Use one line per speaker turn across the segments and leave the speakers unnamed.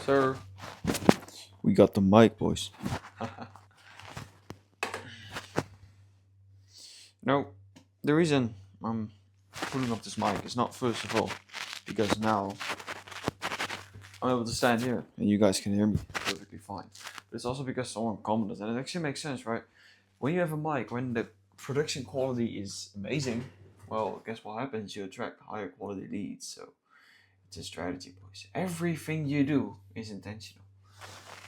sir.
We got the mic, boys.
No, the reason I'm putting up this mic is not first of all because now I'm able to stand here
And you guys can hear me.
perfectly fine. But it's also because someone commented, and it actually makes sense, right? When you have a mic, when the production quality is amazing, well, guess what happens? You attract higher quality leads. So it's a strategy, boys. Everything you do is intentional.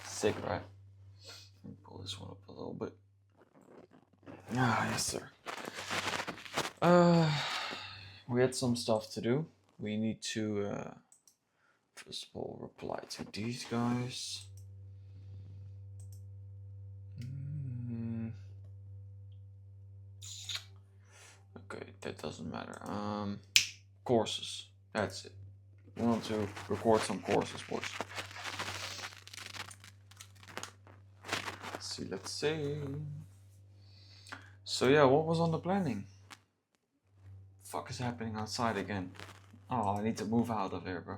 Sick, right? Let me pull this one up a little bit. Ah, yes, sir. We had some stuff to do. We need to, first of all, reply to these guys. Okay, that doesn't matter. Courses. That's it. We want to record some courses, boys. Let's see. So yeah, what was on the planning? Fuck is happening outside again? Oh, I need to move out of here, bro.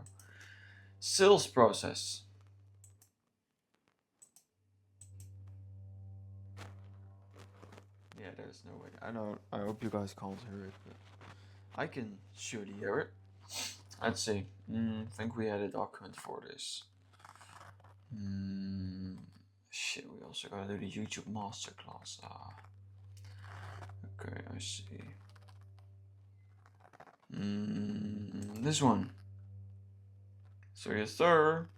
Sales process. Yeah, there's no way.
I hope you guys can't hear it, but
I can surely hear it. Let's see. I think we had a document for this. Shit, we also gotta do the YouTube masterclass. Okay, I see. This one. So yes, sir.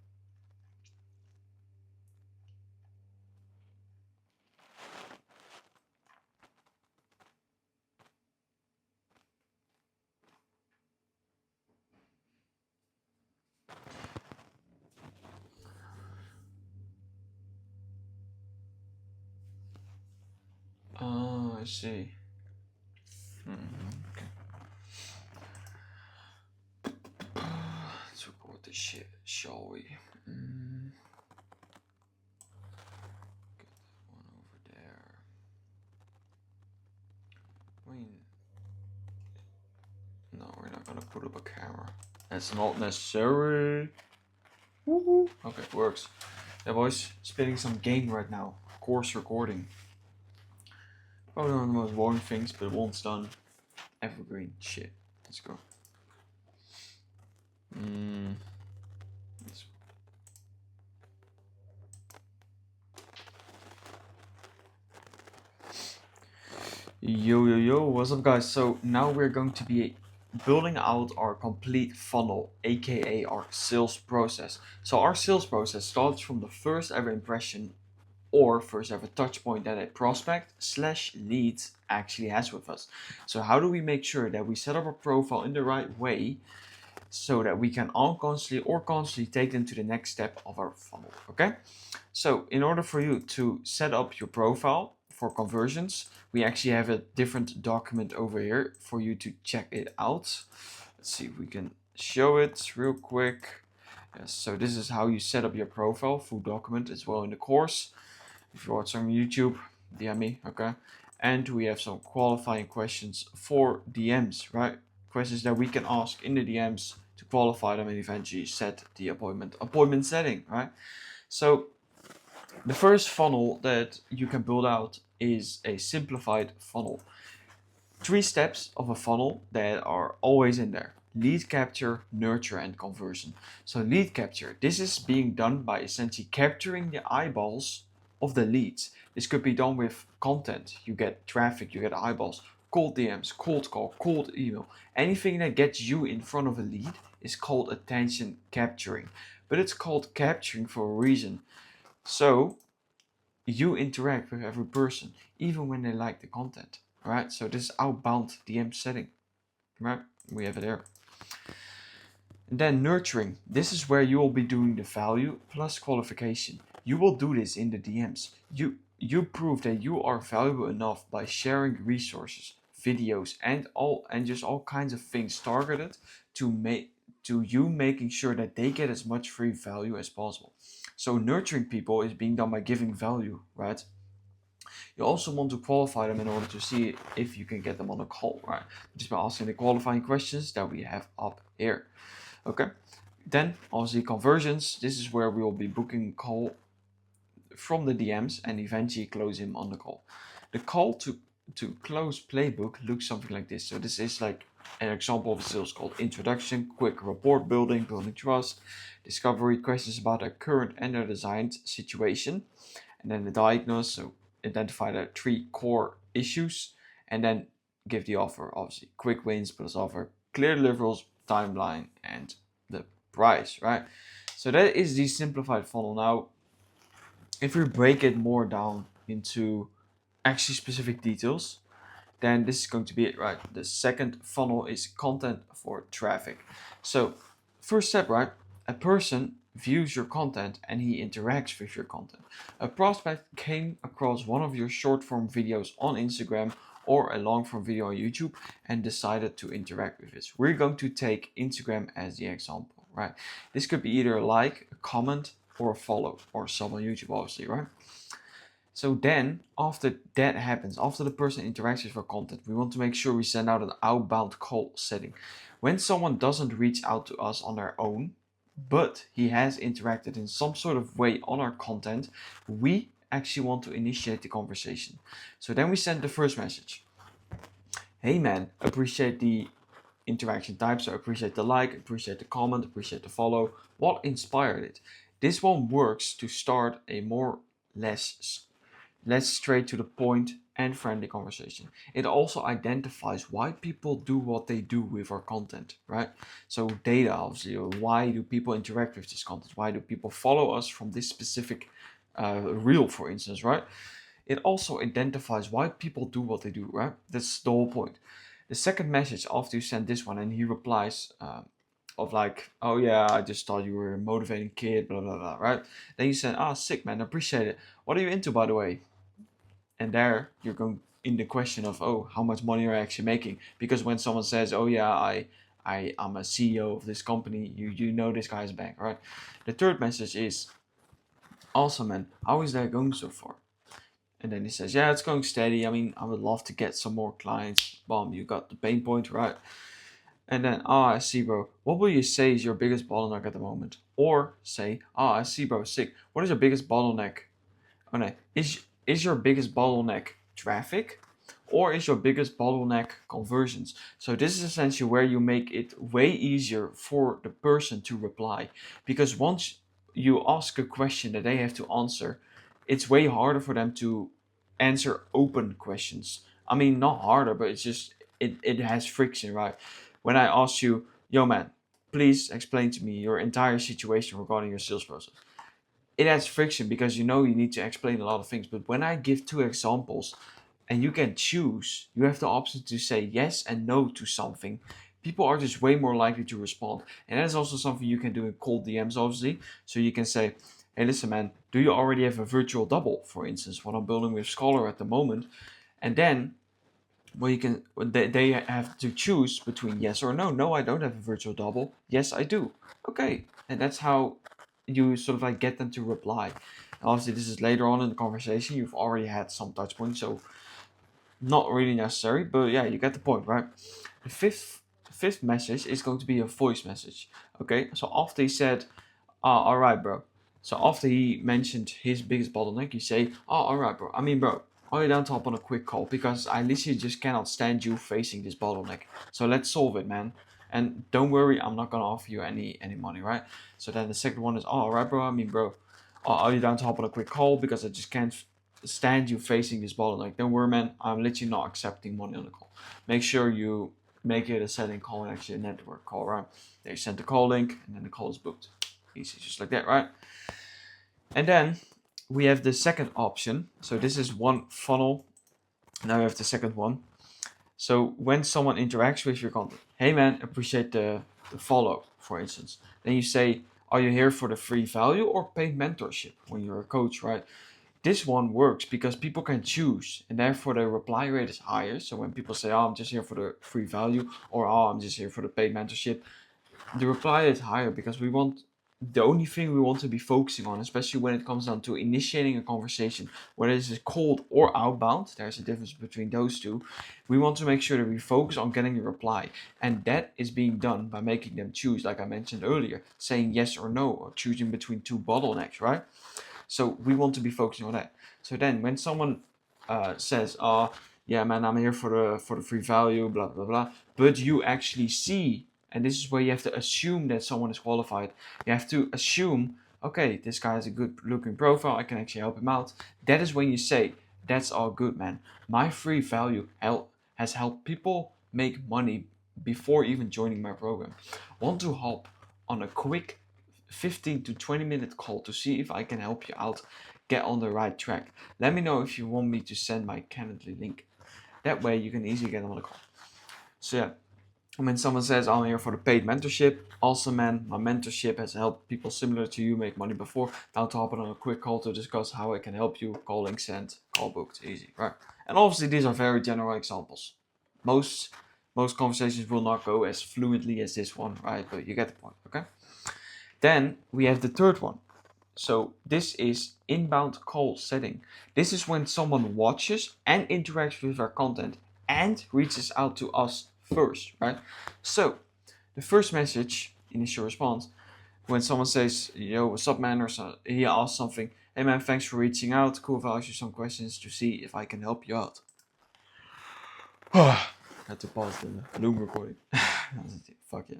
Oh, I see. Okay. Let's record this shit, shall we? Get that one over there. I mean, no, we're not gonna put up a camera. That's not necessary. Woohoo! Okay, works. Yeah, boys, spinning some game right now. Course recording. Probably one of the most boring things, but once done, evergreen shit. Let's go. Yo, what's up, guys? So now we're going to be building out our complete funnel, aka our sales process. So our sales process starts from the first ever impression or first ever touch point that a prospect / lead actually has with us. So how do we make sure that we set up our profile in the right way so that we can unconsciously or consciously take them to the next step of our funnel? Okay, so in order for you to set up your profile for conversions, we actually have a different document over here for you to check it out. Let's see if we can show it real quick. Yes, so this is how you set up your profile, full document as well in the course. If you're watching on YouTube, DM me, okay? And we have some qualifying questions for DMs, right? Questions that we can ask in the DMs to qualify them and eventually set the appointment setting, right? So the first funnel that you can build out is a simplified funnel. 3 steps of a funnel that are always in there: lead capture, nurture, and conversion. So lead capture, this is being done by essentially capturing the eyeballs of the leads. This could be done with content. You get traffic, you get eyeballs, cold DMs, cold call, cold email. Anything that gets you in front of a lead is called attention capturing. But it's called capturing for a reason. So you interact with every person, even when they like the content, right? So this is outbound DM setting, right? We have it there. And then nurturing. This is where you will be doing the value plus qualification. You will do this in the DMs. You prove that you are valuable enough by sharing resources, videos, and just all kinds of things targeted to you making sure that they get as much free value as possible. So nurturing people is being done by giving value, right? You also want to qualify them in order to see if you can get them on a call, right? Just by asking the qualifying questions that we have up here. Okay, Then obviously conversions. This is where we will be booking a call from the DMs and eventually close him on the call. The call to close playbook looks something like this. So this is like an example of a sales call: introduction, quick rapport building, building trust, discovery, questions about their current and their designed situation, and then the diagnose. So identify the 3 core issues, and then give the offer. Obviously, quick wins plus offer, clear deliverables, timeline, and the price. Right. So that is the simplified funnel. Now, if we break it more down into actually specific details, then this is going to be it, right? The second funnel is content for traffic. So, first step, right? A person views your content and he interacts with your content. A prospect came across one of your short form videos on Instagram or a long form video on YouTube and decided to interact with it. We're going to take Instagram as the example, right? This could be either a like, a comment, or a follow, or sub on YouTube, obviously, right? So then, after that happens, after the person interacts with our content, we want to make sure we send out an outbound call setting. When someone doesn't reach out to us on their own, but he has interacted in some sort of way on our content, we actually want to initiate the conversation. So then we send the first message. Hey man, appreciate the interaction type. So appreciate the like, appreciate the comment, appreciate the follow. What inspired it? This one works to start a more less straight to the point and friendly conversation. It also identifies why people do what they do with our content, right? So data, obviously, why do people interact with this content? Why do people follow us from this specific reel, for instance, right? It also identifies why people do what they do, right? That's the whole point. The second message after you send this one and he replies of like, oh yeah, I just thought you were a motivating kid, blah, blah, blah, right? Then you send, sick man, appreciate it. What are you into, by the way? And there you're going in the question of, oh, how much money are you actually making? Because when someone says, oh yeah, I'm a CEO of this company, you know this guy's bank, right? The third message is, awesome man, how is that going so far? And then he says, yeah, it's going steady. I mean, I would love to get some more clients. Boom, you got the pain point, right? And then, I see, bro. What will you say is your biggest bottleneck at the moment? Or say, I see, bro, sick. What is your biggest bottleneck? Oh no, is your biggest bottleneck traffic, or is your biggest bottleneck conversions? So this is essentially where you make it way easier for the person to reply, because once you ask a question that they have to answer, it's way harder for them to answer open questions. I mean, not harder, but it's just it has friction, right? When I ask you, yo man, please explain to me your entire situation regarding your sales process, it adds friction because you know you need to explain a lot of things. But when I give 2 examples and you can choose, you have the option to say yes and no to something, people are just way more likely to respond. And that's also something you can do in cold DMs, obviously. So you can say, hey, listen, man, do you already have a virtual double, for instance, what I'm building with Scholar at the moment? And then they have to choose between yes or no. No, I don't have a virtual double. Yes, I do. Okay. And that's how you sort of like get them to reply. And obviously, this is later on in the conversation. You've already had some touch points, so not really necessary. But yeah, you get the point, right? The fifth message is going to be a voice message. Okay, so after he said, all right, bro. So after he mentioned his biggest bottleneck, you say, all right, bro. I mean, bro, are you down to hop on a quick call? Because I literally just cannot stand you facing this bottleneck. So let's solve it, man. And don't worry, I'm not gonna offer you any money, right? So then the second one is, all right, bro. I mean, bro, are you down to hop on a quick call? Because I just can't stand you facing this bottleneck. Don't worry, man. I'm literally not accepting money on the call. Make sure you make it a setting call and actually a network call, right? They send the call link and then the call is booked. Easy, just like that, right? And then we have the second option. So this is one funnel. Now we have the second one. So when someone interacts with your content, hey man, appreciate the follow, for instance. Then you say, are you here for the free value or paid mentorship when you're a coach, right? This one works because people can choose and therefore the reply rate is higher. So when people say, I'm just here for the free value, or I'm just here for the paid mentorship, the reply is higher because we want the only thing we want to be focusing on, especially when it comes down to initiating a conversation, whether this is cold or outbound, there's a difference between those two. We want to make sure that we focus on getting a reply, and that is being done by making them choose, like I mentioned earlier, saying yes or no, or choosing between two bottlenecks, right? So we want to be focusing on that. So then when someone says, "Oh, yeah, man, I'm here for the free value, blah blah blah," but you actually see, and this is where you have to assume that someone is qualified. You have to assume, okay, this guy has a good looking profile. I can actually help him out. That is when you say, "That's all good, man. My free value has helped people make money before even joining my program. Want to hop on a quick 15 to 20-minute call to see if I can help you out get on the right track. Let me know if you want me to send my Calendly link." That way you can easily get on the call. So yeah, when someone says, "I'm here for the paid mentorship," awesome, man, my mentorship has helped people similar to you make money before. Now to hop on a quick call to discuss how I can help you. Call link sent, call booked, easy, right? And obviously these are very general examples. Most conversations will not go as fluently as this one, right? But you get the point, okay? Then we have the third one. So this is inbound call setting. This is when someone watches and interacts with our content and reaches out to us first, right? So the first message, initial response, when someone says, "Yo, what's up, man?" or so, he asks something, "Hey, man, thanks for reaching out. Cool if I ask you some questions to see if I can help you out." Had to pause the Loom recording. Fuck yeah.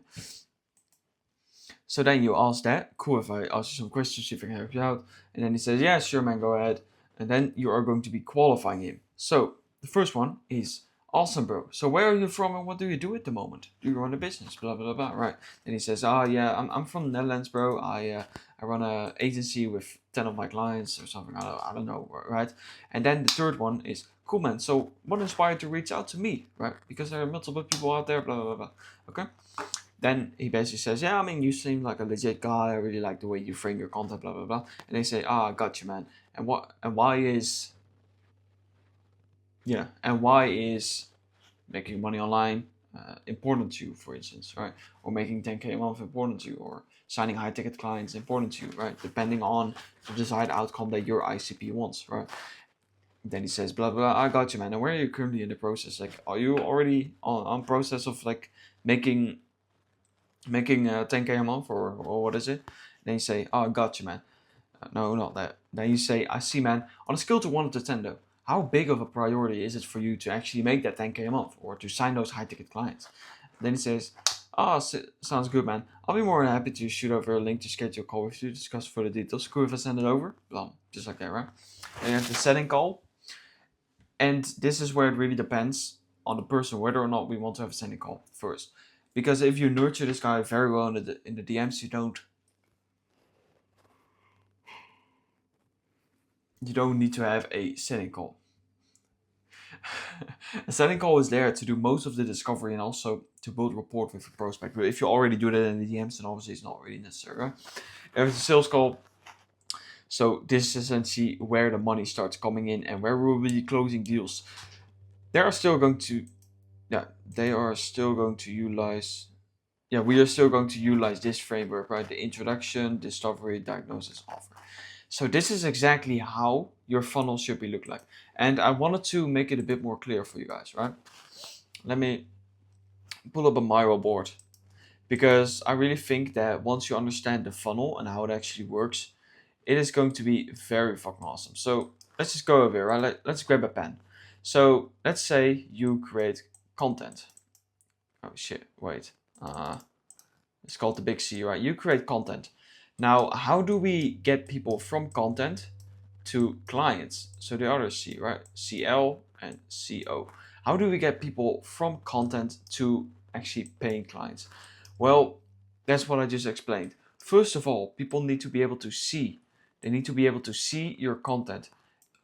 So then you ask that, "Cool if I ask you some questions, see if I can help you out." And then he says, "Yeah, sure, man, go ahead." And then you are going to be qualifying him. So the first one is, "Awesome, bro. So where are you from and what do you do at the moment? Do you run a business? Blah, blah, blah, right?" Then he says, "Ah, yeah, I'm from the Netherlands, bro. I run an agency with 10 of my clients or something. I don't know, right?" And then the third one is, "Cool, man. So what inspired you to reach out to me, right? Because there are multiple people out there, blah, blah, blah." Okay? Then he basically says, "Yeah, I mean, you seem like a legit guy. I really like the way you frame your content, blah blah blah." And they say, "Ah, got you, man. And why is making money online important to you, for instance, right? Or making 10K a month important to you, or signing high ticket clients important to you, right? Depending on the desired outcome that your ICP wants, right?" Then he says, "Blah blah. I got you, man. And where are you currently in the process? Like, are you already on process of like making 10K a month, or what is it?" Then you say, "Oh, got you, man. No, not that." Then you say, "I see, man. On a scale to 1 to 10, though, how big of a priority is it for you to actually make that 10K a month or to sign those high ticket clients?" Then he says, "Oh, sounds good, man. I'll be more than happy to shoot over a link to schedule a call with you to discuss further details. Cool if I send it over?" Well, just like that, right? Then you have the setting call. And this is where it really depends on the person whether or not we want to have a setting call first. Because if you nurture this guy very well in the DMs, you don't need to have a setting call. A setting call is there to do most of the discovery and also to build rapport with the prospect. But if you already do that in the DMs, then obviously it's not really necessary. Right? There's a sales call. So this is essentially where the money starts coming in and where we'll be closing deals. They are still going to utilize. Yeah, we are still going to utilize this framework, right? The introduction, discovery, diagnosis, offer. So this is exactly how your funnel should be look like. And I wanted to make it a bit more clear for you guys, right? Let me pull up a Miro board, because I really think that once you understand the funnel and how it actually works, it is going to be very fucking awesome. So let's just go over here, right? Let's grab a pen. So let's say you create content. Oh shit, wait. It's called the big C, right? You create content. Now, how do we get people from content to clients? So the other C, right? CL and CO. How do we get people from content to actually paying clients? Well, that's what I just explained. First of all, people need to be able to see. They need to be able to see your content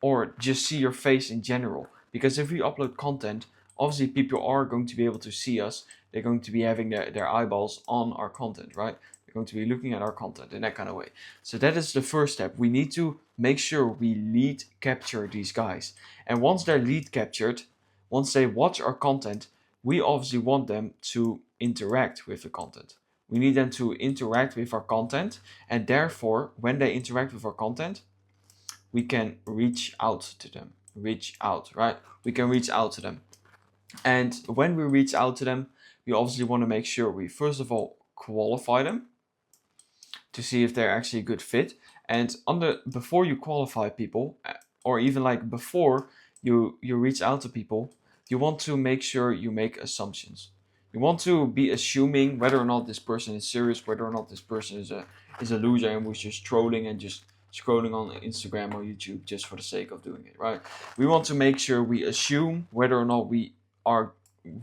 or just see your face in general. Because if we upload content, obviously people are going to be able to see us. They're going to be having their eyeballs on our content, right? They're going to be looking at our content in that kind of way. So that is the first step. We need to make sure we lead capture these guys. And once they're lead captured, once they watch our content, we obviously want them to interact with the content. We need them to interact with our content, and therefore, when they interact with our content, we can reach out to them. Reach out, right? We can reach out to them. And when we reach out to them, we obviously want to make sure we first of all qualify them to see if they're actually a good fit. And before you qualify people, or even like before you reach out to people, you want to make sure you make assumptions. You want to be assuming whether or not this person is serious, whether or not this person is a loser and was just trolling and just scrolling on Instagram or YouTube just for the sake of doing it, right? We want to make sure we assume whether or not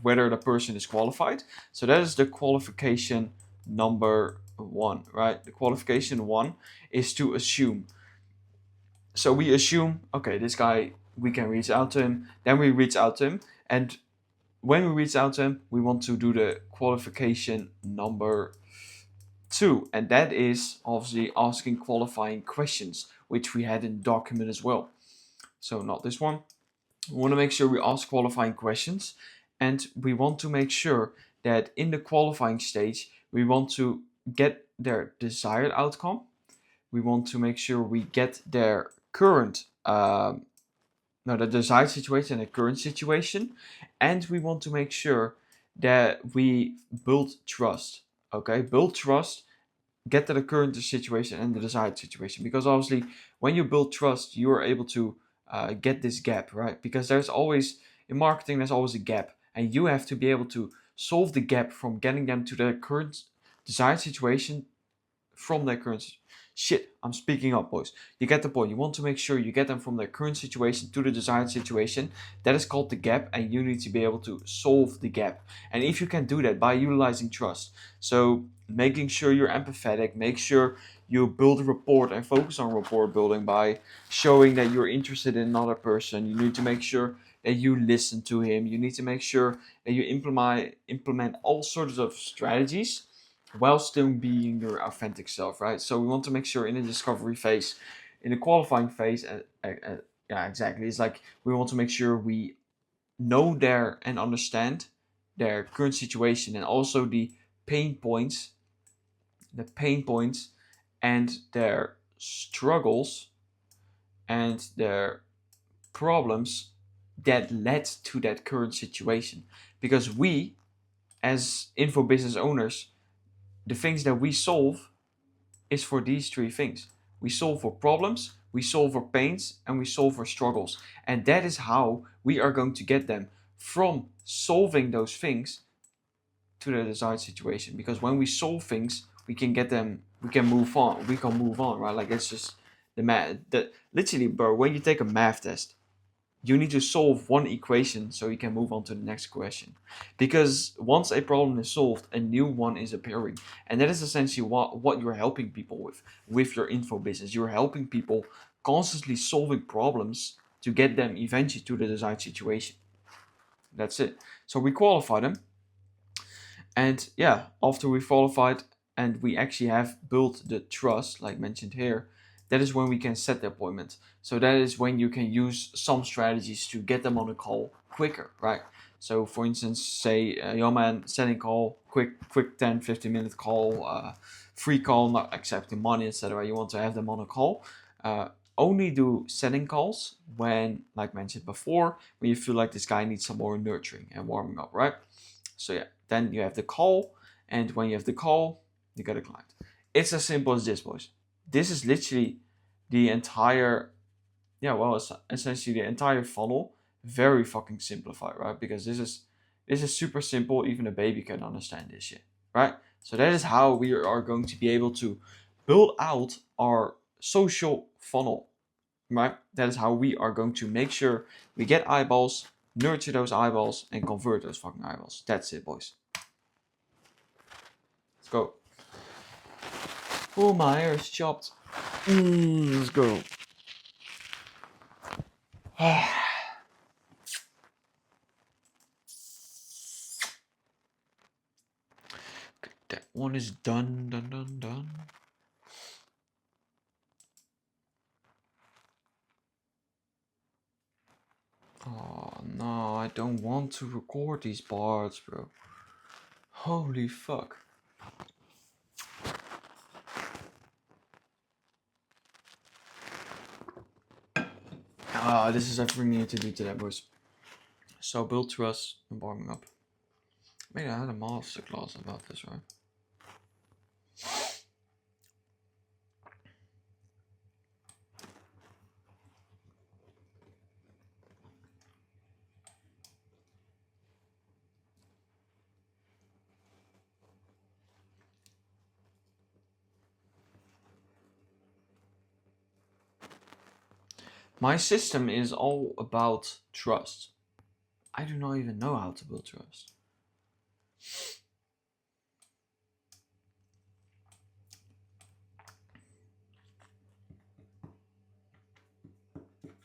whether the person is qualified. So that is the qualification number 1, right? The qualification 1 is to assume. So we assume, okay, this guy, we can reach out to him. Then we reach out to him, and when we reach out to him, we want to do the qualification number 2, and that is obviously asking qualifying questions, which we had in document as well. So not this one. We want to make sure we ask qualifying questions, and we want to make sure that in the qualifying stage, we want to get their desired outcome. We want to make sure we get their current, the desired situation and the current situation, and we want to make sure that we build trust. Okay, build trust, get to the current situation and the desired situation, because obviously when you build trust, you are able to get this gap, right? Because there's always, in marketing, there's always a gap, and you have to be able to solve the gap from getting them to their current desired situation from their current shit. I'm speaking up, boys. You get the point. You want to make sure you get them from their current situation to the desired situation. That is called the gap, and you need to be able to solve the gap. And if you can do that by utilizing trust, so making sure you're empathetic, make sure you build a rapport and focus on rapport building by showing that you're interested in another person. You need to make sure that you listen to him. You need to make sure that you implement all sorts of strategies while still being your authentic self, right? So we want to make sure in the discovery phase, in the qualifying phase, yeah, exactly. It's like we want to make sure we know their and understand their current situation, and also the pain points, and their struggles and their problems that led to that current situation. Because we, as info business owners, the things that we solve is for these 3 things. We solve for problems, we solve for pains, and we solve for struggles. And that is how we are going to get them from solving those things to the desired situation. Because when we solve things, we can get them, we can move on, right? Like, it's just the math. Literally, bro, when you take a math test, you need to solve one equation so you can move on to the next question. Because once a problem is solved, a new one is appearing. And that is essentially what you're helping people with your info business. You're helping people constantly solving problems to get them eventually to the desired situation. That's it. So we qualify them. And yeah, after we qualified and we actually have built the trust, like mentioned here, that is when we can set the appointment. So that is when you can use some strategies to get them on a call quicker, right? So for instance, say, yo man, setting call, quick 10, 15-minute call, free call, not accepting money, etc. You want to have them on a call. Only do setting calls when, like mentioned before, when you feel like this guy needs some more nurturing and warming up, right? So yeah, then you have the call, and when you have the call, you get a client. It's as simple as this, boys. This is literally the entire, it's essentially the entire funnel, very fucking simplified, right? Because this is super simple. Even a baby can understand this shit, right? So that is how we are going to be able to build out our social funnel, right? That is how we are going to make sure we get eyeballs, nurture those eyeballs, and convert those fucking eyeballs. That's it, boys. Let's go. Oh, my hair is chopped.
Let's go.
That one is done. Oh no, I don't want to record these parts, bro. Holy fuck. This is everything you need to do today, boys. So build trust and warming up. Maybe I had a masterclass about this, right? My system is all about trust. I do not even know how to build trust.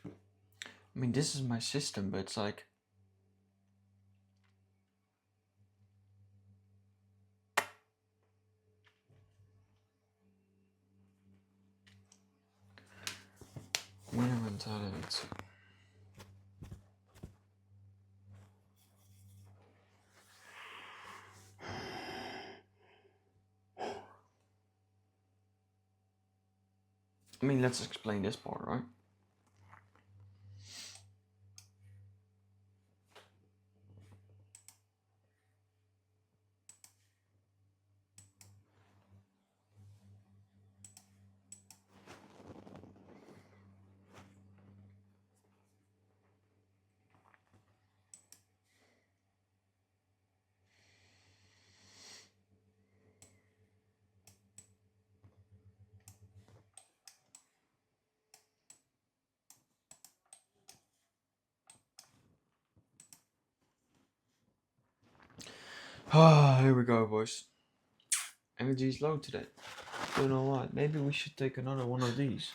I mean, this is my system, but it's like... winner mentality. I mean, let's explain this part, right? Here we go, boys. Energy is low today. Don't know why. Maybe we should take another one of these.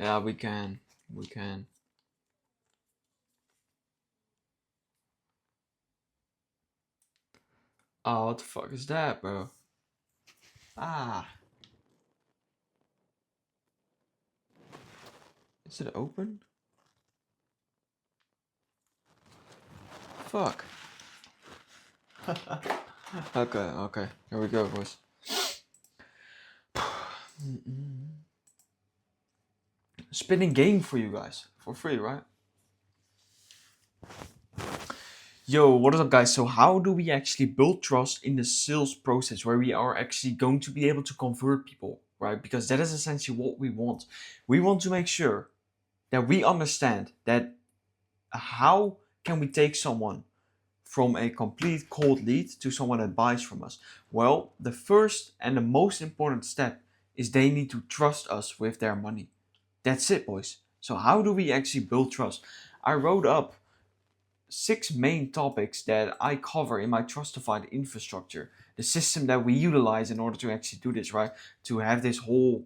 Yeah, we can. We can. Oh, what the fuck is that, bro? Ah. Is it open? Fuck. Okay. Here we go, boys. Spinning game for you guys. For free, right? Yo, what is up, guys? So how do we actually build trust in the sales process where we are actually going to be able to convert people, right? Because that is essentially what we want. We want to make sure that we understand that how can we take someone from a complete cold lead to someone that buys from us? Well, the first and the most important step is they need to trust us with their money. That's it, boys. So how do we actually build trust? I wrote up 6 main topics that I cover in my Trustified infrastructure, the system that we utilize in order to actually do this, right? To have this whole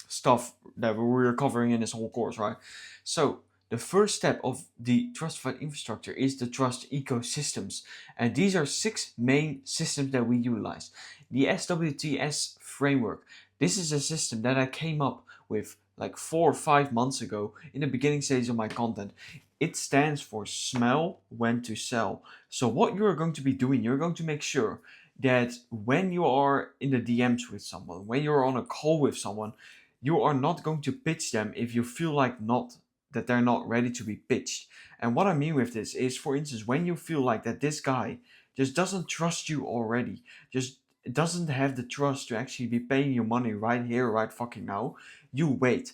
stuff that we're covering in this whole course, right? So the first step of the Trustified infrastructure is the trust ecosystems. And these are 6 main systems that we utilize. The SWTS framework. This is a system that I came up with like 4 or 5 months ago in the beginning stage of my content. It stands for smell when to sell. So what you're going to be doing, you're going to make sure that when you are in the DMs with someone, when you're on a call with someone, you are not going to pitch them if you feel like not that they're not ready to be pitched. And what I mean with this is, for instance, when you feel like that this guy just doesn't trust you already, just doesn't have the trust to actually be paying you money right here, right fucking now, you wait.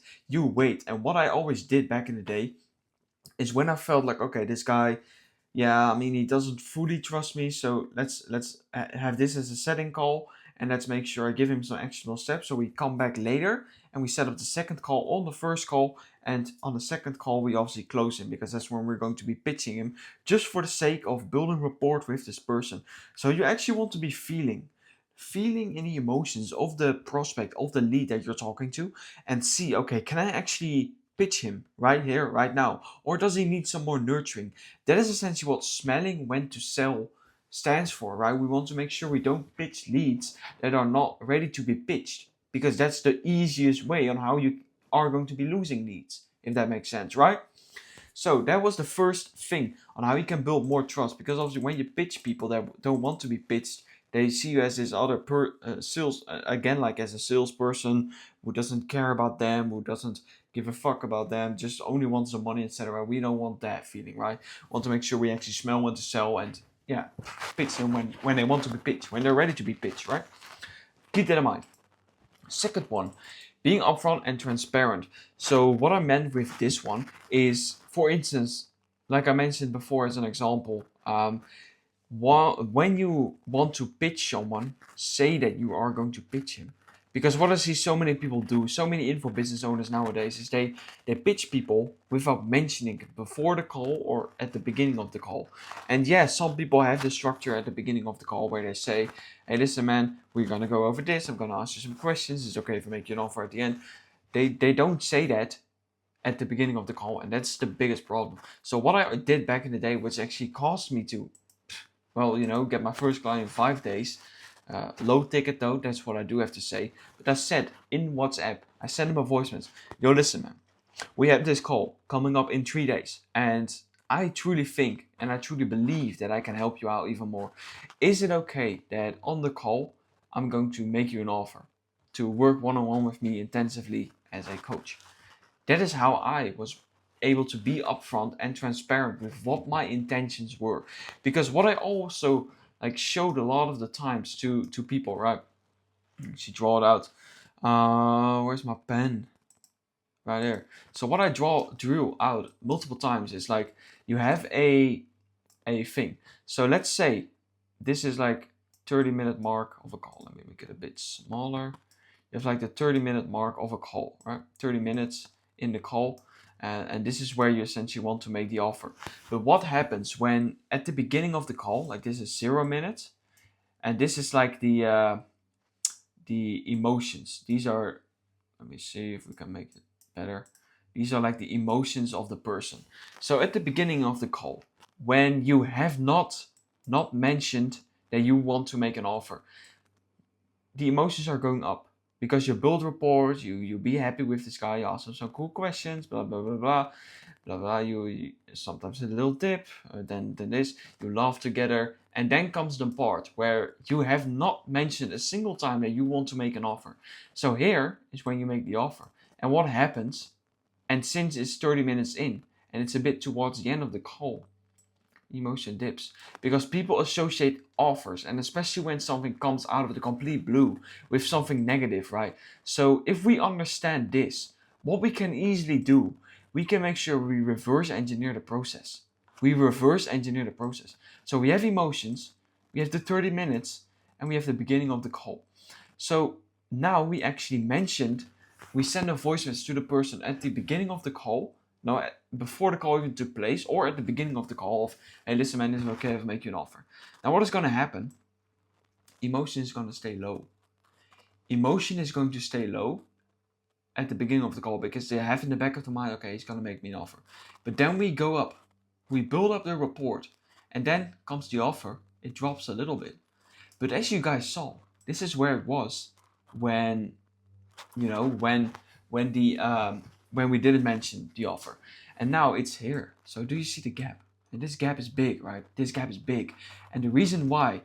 And what I always did back in the day is when I felt like, okay, this guy, yeah, I mean, he doesn't fully trust me, so let's have this as a setting call, and let's make sure I give him some actionable steps. So we come back later and we set up the second call on the first call, and on the second call we obviously close him, because that's when we're going to be pitching him, just for the sake of building rapport with this person. So you actually want to be feeling in the emotions of the prospect, of the lead that you're talking to, and see, okay, can I actually pitch him right here, right now, or does he need some more nurturing? That is essentially what smelling when to sell stands for, right? We want to make sure we don't pitch leads that are not ready to be pitched, because that's the easiest way on how you are going to be losing leads, if that makes sense, right? So that was the first thing on how you can build more trust, because obviously when you pitch people that don't want to be pitched, They see you as this other sales, again, like as a salesperson who doesn't care about them, who doesn't give a fuck about them, just only wants the money, etc. We don't want that feeling, right? Want to make sure we actually smell when to sell and yeah, pitch them when they want to be pitched, when they're ready to be pitched, right? Keep that in mind. Second one, being upfront and transparent. So what I meant with this one is, for instance, like I mentioned before as an example, when you want to pitch someone, say that you are going to pitch him. Because what I see so many people do, so many info business owners nowadays, is they pitch people without mentioning it before the call or at the beginning of the call. And yeah, some people have the structure at the beginning of the call where they say, hey, listen, man, we're going to go over this. I'm going to ask you some questions. It's okay if I make you an offer at the end. They don't say that at the beginning of the call, and that's the biggest problem. So what I did back in the day, which actually caused me to, well, get my first client in 5 days. Low ticket though, that's what I do have to say. But I said in WhatsApp, I sent him a voice message. Yo, listen, man, we have this call coming up in 3 days, and I truly think and I truly believe that I can help you out even more. Is it okay that on the call I'm going to make you an offer to work one-on-one with me intensively as a coach? That is how I was able to be upfront and transparent with what my intentions were. Because what I also showed a lot of the times to people, right? She draw it out. Where's my pen? Right there. So what I drew out multiple times is like, you have a thing. So let's say this is like 30-minute mark of a call. Let me make it a bit smaller. You have like the 30-minute mark of a call, right? 30 minutes in the call. And this is where you essentially want to make the offer. But what happens when at the beginning of the call, like this is 0 minutes, and this is like the emotions. These are, let me see if we can make it better. These are like the emotions of the person. So at the beginning of the call, when you have not mentioned that you want to make an offer, the emotions are going up. Because you build rapport, you be happy with this guy, you ask him some cool questions, blah blah blah blah, blah blah. You sometimes a little dip, then this, you laugh together, and then comes the part where you have not mentioned a single time that you want to make an offer. So here is when you make the offer, and what happens? And since it's 30 minutes in, and it's a bit towards the end of the call, emotion dips, because people associate offers, and especially when something comes out of the complete blue, with something negative, right? So if we understand this, what we can easily do, we can make sure we reverse engineer the process. So we have emotions, we have the 30 minutes, and we have the beginning of the call. So now we actually we send a voice message to the person at the beginning of the call. No, before the call even took place, or at the beginning of the call of, hey, listen, man, is it okay if I make you an offer? Now, what is going to happen? Emotion is going to stay low. Emotion is going to stay low at the beginning of the call because they have in the back of the mind, okay, he's going to make me an offer. But then we go up, we build up the rapport, and then comes the offer. It drops a little bit. But as you guys saw, this is where it was when, when we didn't mention the offer. And now it's here. So do you see the gap? And this gap is big, right? This gap is big. And the reason why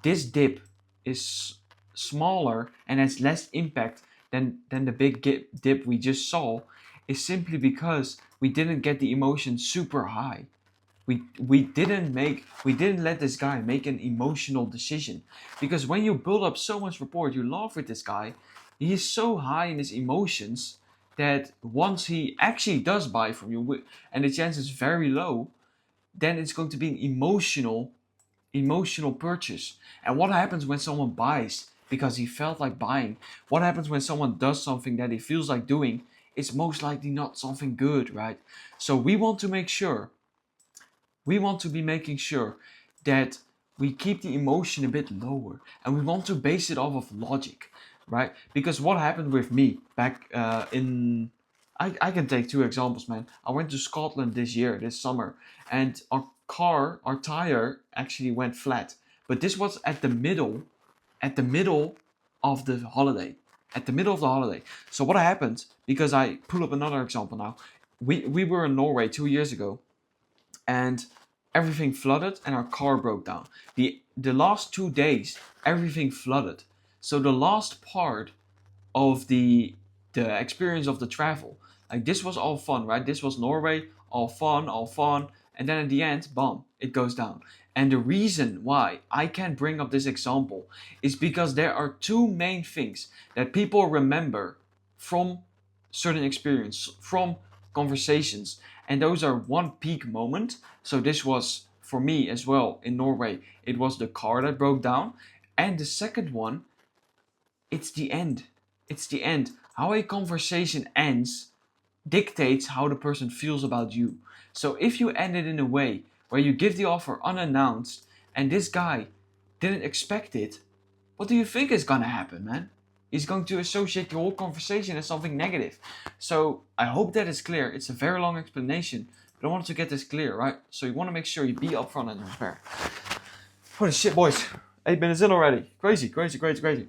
this dip is smaller and has less impact than the big dip we just saw is simply because we didn't get the emotion super high. We didn't let this guy make an emotional decision. Because when you build up so much rapport, you laugh with this guy, he is so high in his emotions that once he actually does buy from you, and the chance is very low, then it's going to be an emotional purchase. And what happens when someone buys because he felt like buying? What happens when someone does something that he feels like doing? It's most likely not something good, right? So we want to be making sure that we keep the emotion a bit lower, and we want to base it off of logic. Right? Because what happened with me back I can take 2 examples, man. I went to Scotland this summer, and our tire actually went flat. But this was at the middle of the holiday. So what happened, because I pull up another example now. We were in Norway 2 years ago, and everything flooded and our car broke down. The last 2 days, everything flooded. So the last part of the experience of the travel, like this was all fun, right? This was Norway, all fun, and then at the end, bomb, it goes down. And the reason why I can bring up this example is because there are two main things that people remember from certain experience, from conversations, and those are one peak moment. So this was for me as well in Norway. It was the car that broke down, and the second one, it's the end. It's the end. How a conversation ends dictates how the person feels about you. So if you end it in a way where you give the offer unannounced and this guy didn't expect it, what do you think is gonna happen, man? He's going to associate the whole conversation as something negative. So I hope that is clear. It's a very long explanation, but I wanted to get this clear, right? So you want to make sure you be upfront and transparent. Holy shit, boys. 8 minutes in already. Crazy, crazy, crazy, crazy.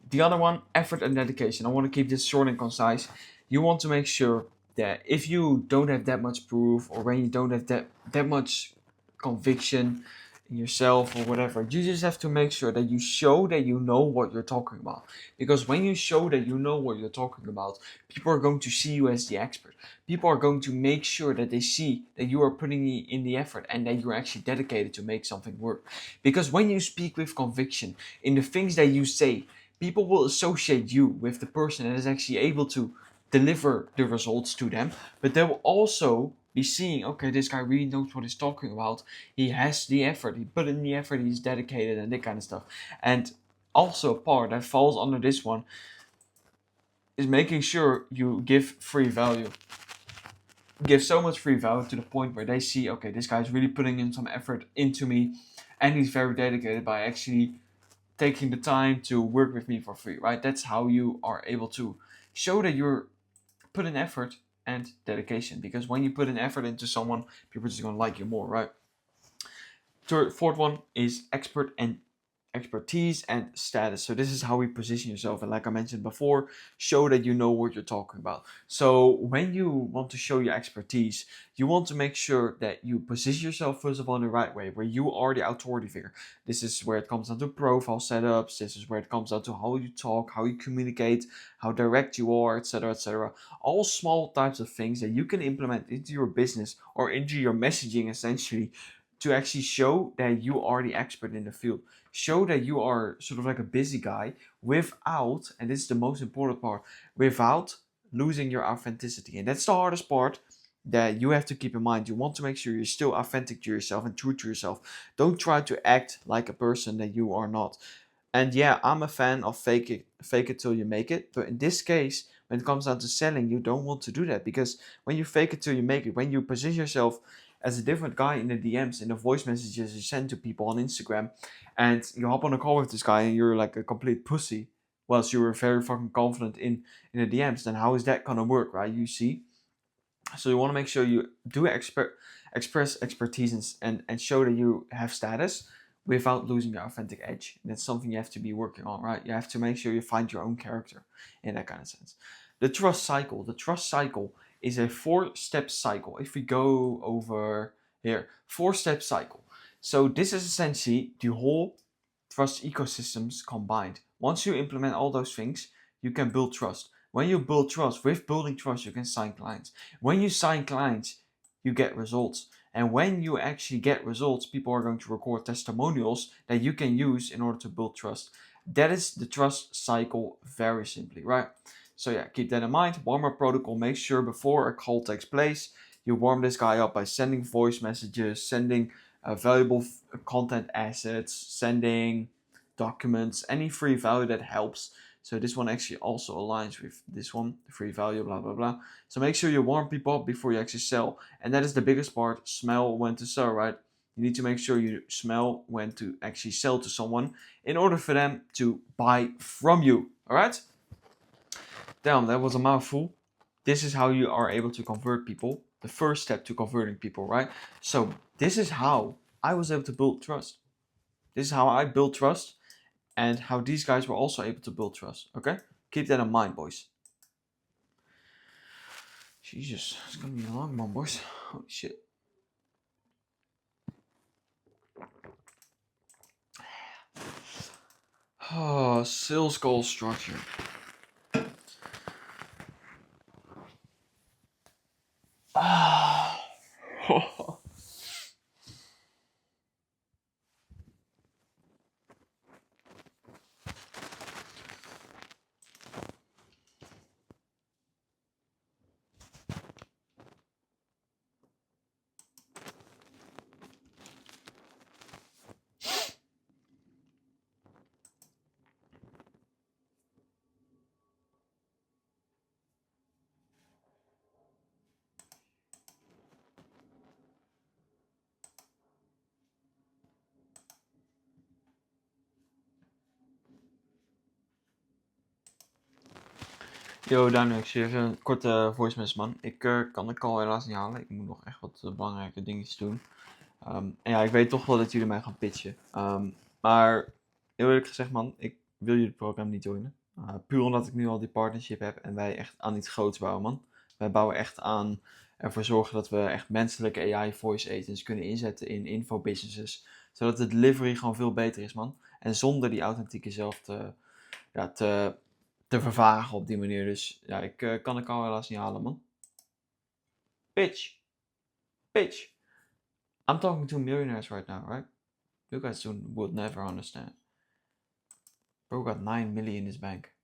The other one, effort and dedication. I want to keep this short and concise. You want to make sure that if you don't have that much proof, or when you don't have that much conviction in yourself or whatever, you just have to make sure that you show that you know what you're talking about. Because when you show that you know what you're talking about, people are going to see you as the expert. People are going to make sure that they see that you are putting in the effort and that you're actually dedicated to make something work. Because when you speak with conviction in the things that you say, people will associate you with the person that is actually able to deliver the results to them, but they will also be seeing, okay, this guy really knows what he's talking about. He has the effort, he put in the effort, he's dedicated, and that kind of stuff. And also a part that falls under this one is making sure you give free value. Give so much free value to the point where they see, okay, this guy's really putting in some effort into me, and he's very dedicated by actually taking the time to work with me for free, right? That's how you are able to show that you're put in effort and dedication. Because when you put an effort into someone, people are just gonna like you more, right? Fourth one is expertise and status. So this is how we position yourself, and like I mentioned before, show that you know what you're talking about. So when you want to show your expertise, you want to make sure that you position yourself first of all in the right way, where you are the authority figure. This is where it comes down to profile setups. This is where it comes down to how you talk, how you communicate, how direct you are, etc., etc. All small types of things that you can implement into your business or into your messaging, essentially, to actually show that you are the expert in the field. Show that you are sort of like a busy guy without, and this is the most important part, without losing your authenticity. And that's the hardest part that you have to keep in mind. You want to make sure you're still authentic to yourself and true to yourself. Don't try to act like a person that you are not. And yeah, I'm a fan of fake it till you make it. But in this case, when it comes down to selling, you don't want to do that, because when you fake it till you make it, when you position yourself as a different guy in the DMs, in the voice messages you send to people on Instagram, and you hop on a call with this guy and you're like a complete pussy, whilst you were very fucking confident in the DMs, then how is that gonna work, right? You see? So you want to make sure you do express expertise and show that you have status without losing your authentic edge. And that's something you have to be working on, right? You have to make sure you find your own character in that kind of sense. The trust cycle. The trust cycle is a 4-step cycle. If we go over here, 4-step cycle. So this is essentially the whole trust ecosystems combined. Once you implement all those things, you can build trust. When you build trust, with building trust, you can sign clients. When you sign clients, you get results. And when you actually get results, people are going to record testimonials that you can use in order to build trust. That is the trust cycle, very simply, right? So yeah, keep that in mind. Warm-up protocol, make sure before a call takes place, you warm this guy up by sending voice messages, sending valuable content assets, sending documents, any free value that helps. So this one actually also aligns with this one, free value, blah, blah, blah. So make sure you warm people up before you actually sell. And that is the biggest part, smell when to sell, right? You need to make sure you smell when to actually sell to someone in order for them to buy from you, all right? Damn, that was a mouthful. This is how you are able to convert people. The first step to converting people, right? So this is how I was able to build trust. This is how I built trust, and how these guys were also able to build trust. Okay? Keep that in mind, boys. Jesus, it's gonna be a long one, boys. Holy shit. sales goal structure. Yo, Daniel, ik zie even een korte voice message, man. Ik kan de call helaas niet halen. Ik moet nog echt wat belangrijke dingetjes doen. En ja, ik weet toch wel dat jullie mij gaan pitchen. Maar heel eerlijk gezegd, man, ik wil jullie programma niet joinen. Puur omdat ik nu al die partnership heb en wij echt aan iets groots bouwen, man. Wij bouwen echt aan ervoor zorgen dat we echt menselijke AI voice agents kunnen inzetten in infobusinesses. Zodat de delivery gewoon veel beter is, man. En zonder die authentieke zelf te vervagen op die manier. Dus ja, ik kan de call helaas niet halen, man. Pitch. Pitch. I'm talking to millionaires right now, right? You guys would never understand. Bro got 9 million in his bank.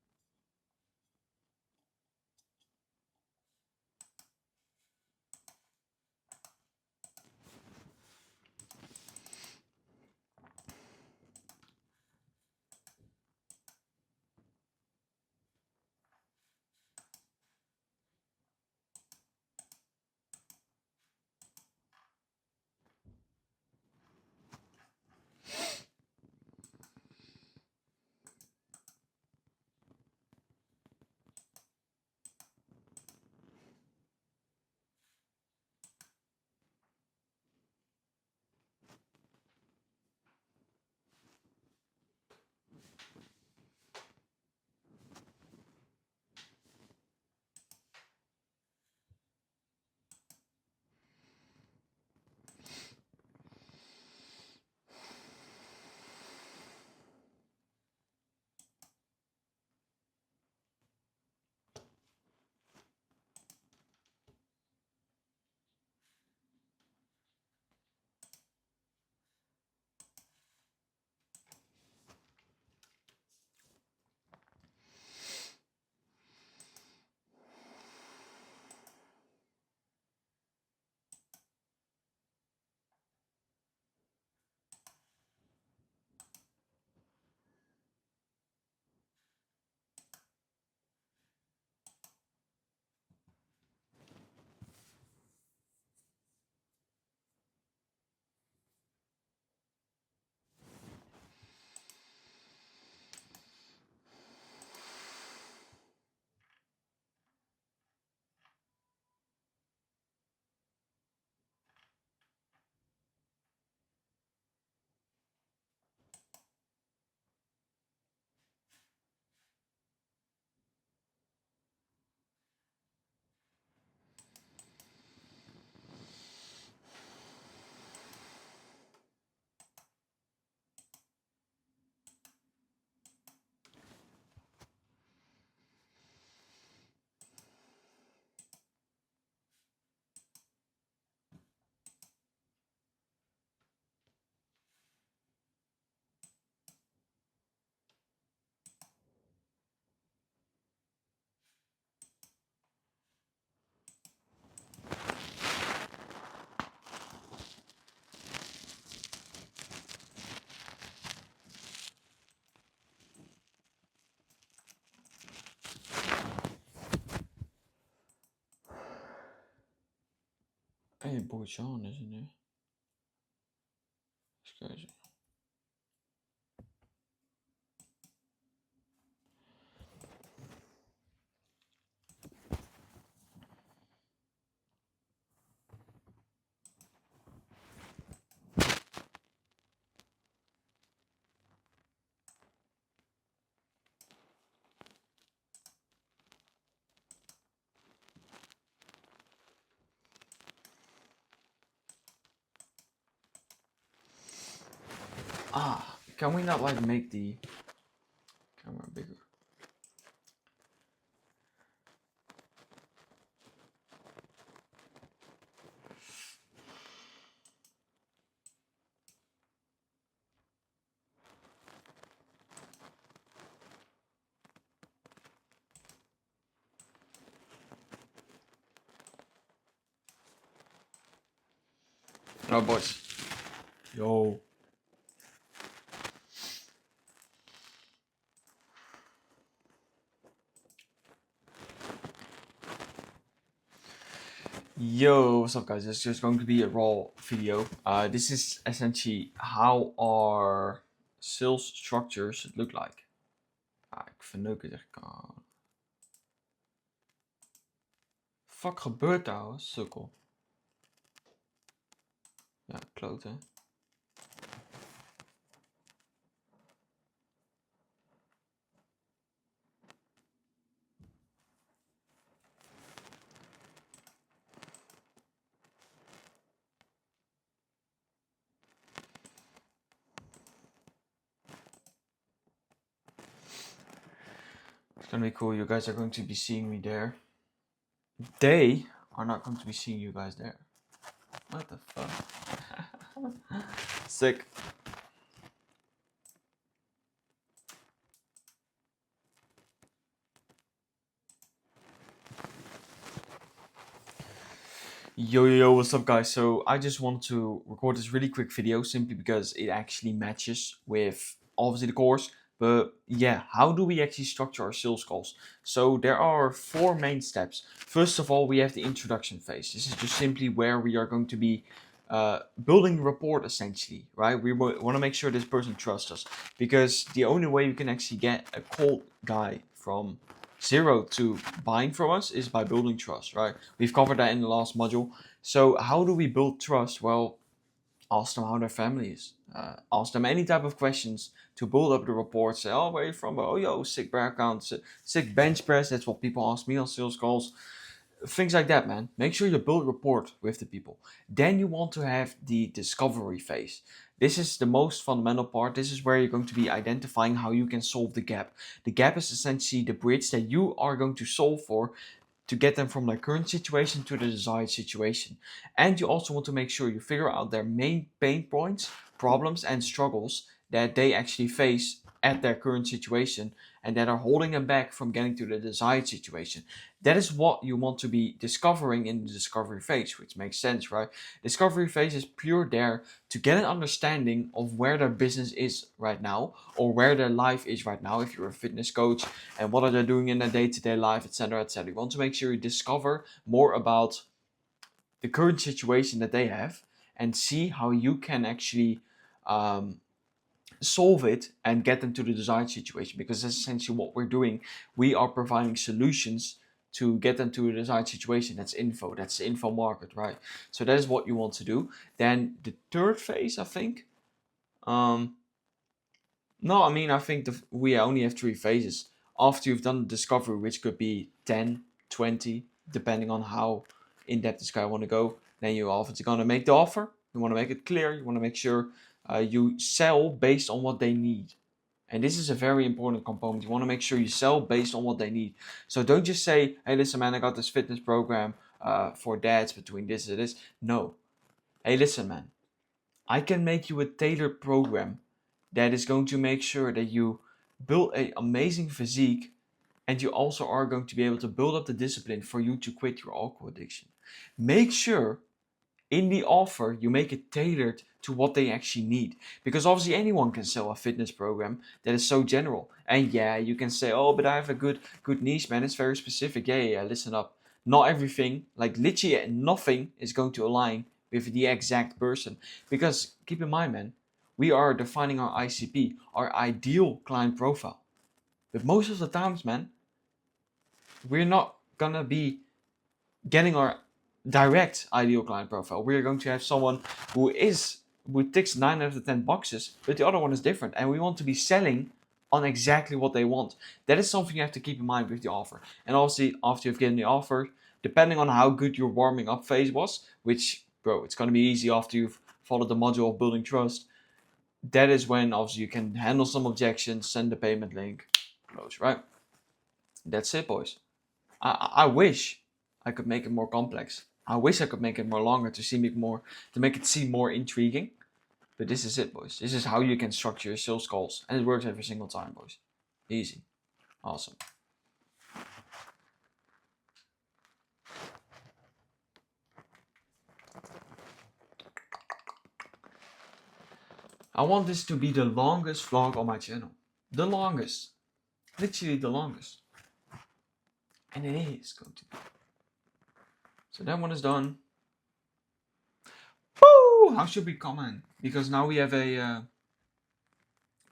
Hey, boy Sean is in there. That's crazy. Can we not like make the camera No, boys. Yo. Yo, what's up guys? It's just going to be a raw video. This is essentially how our sales structure should look like. Ik verneuk het echt. Fuck gebeurt daar, hoor, sukkel. Ja, klote. It's gonna be cool. You guys are going to be seeing me there. They are not going to be seeing you guys there. What the fuck? Sick. Yo, what's up guys? So I just want to record this really quick video simply because it actually matches with obviously the course. But yeah, how do we actually structure our sales calls? So there are 4 main steps. First of all, we have the introduction phase. This is just simply where we are going to be building rapport essentially, right? We want to make sure this person trusts us, because the only way you can actually get a cold guy from 0 to buying from us is by building trust, right? We've covered that in the last module. So how do we build trust? Well, ask them how their family is. Ask them any type of questions to build up the rapport. Say, oh, where are you from? Oh, yo, sick bear account, sick bench press. That's what people ask me on sales calls. Things like that, man. Make sure you build rapport with the people. Then you want to have the discovery phase. This is the most fundamental part. This is where you're going to be identifying how you can solve the gap. The gap is essentially the bridge that you are going to solve for to get them from their current situation to the desired situation. And you also want to make sure you figure out their main pain points, problems, and struggles that they actually face at their current situation and that are holding them back from getting to the desired situation. That is what you want to be discovering in the discovery phase, which makes sense, right? Discovery phase is pure there to get an understanding of where their business is right now, or where their life is right now if you're a fitness coach, and what are they doing in their day-to-day life, etc., etc. You want to make sure you discover more about the current situation that they have and see how you can actually solve it and get them to the desired situation, because that's essentially what we're doing. We are providing solutions to get them to a desired situation. That's the info market, right? So that is what you want to do. Then the third phase, I think, I think we only have 3 phases. After you've done the discovery, which could be 10, 20, depending on how in-depth this guy want to go, then you're obviously going to make the offer. You want to make it clear. You want to make sure you sell based on what they need. And this is a very important component. You want to make sure you sell based on what they need. So don't just say, hey, listen, man, I got this fitness program for dads between this and this. No. Hey, listen, man, I can make you a tailored program that is going to make sure that you build an amazing physique, and you also are going to be able to build up the discipline for you to quit your alcohol addiction. Make sure in the offer you make it tailored to what they actually need, because obviously anyone can sell a fitness program that is so general. And yeah, you can say, oh, but I have a good niche, man, it's very specific. Yeah, listen up. Not everything, like literally nothing, is going to align with the exact person, because keep in mind, man, we are defining our ICP, our ideal client profile. But most of the times, man, we're not gonna be getting our direct ideal client profile. We're going to have someone who ticks 9 out of the 10 boxes, but the other one is different, and we want to be selling on exactly what they want. That is something you have to keep in mind with the offer. And obviously, after you've given the offer, depending on how good your warming up phase was, which, bro, it's going to be easy after you've followed the module of building trust, that is when obviously you can handle some objections, send the payment link, close, right? That's it, boys. I wish I could make it more complex. I wish I could make it more longer to make it seem more intriguing. But this is it, boys. This is how you can structure your sales calls, and it works every single time, boys. Easy. Awesome. I want this to be the longest vlog on my channel. The longest. Literally the longest. And it is going to be. So that one is done. Woo! How should we comment? Because now we have a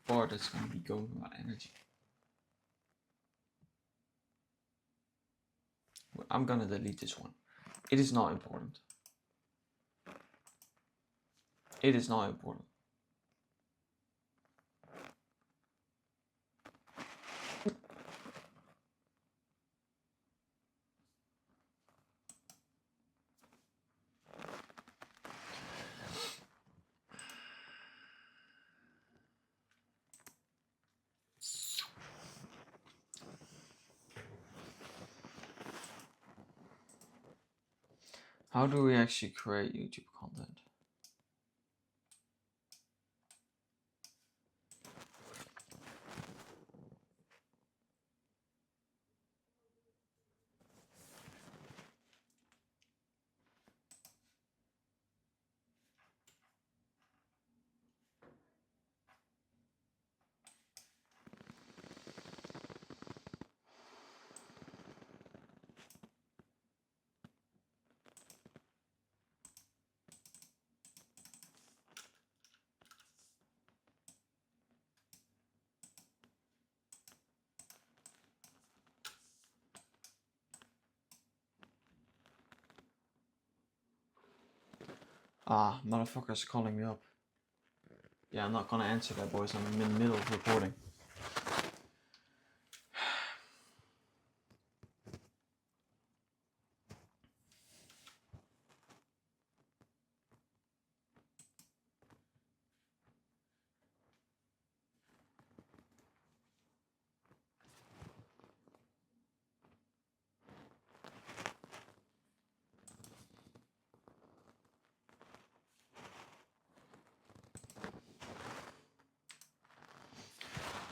part that's going to be going about energy. I'm gonna delete this one. It is not important. It is not important. How do we actually create YouTube content? Ah, motherfucker's calling me up. Yeah, I'm not gonna answer that, boys. I'm in the middle of recording.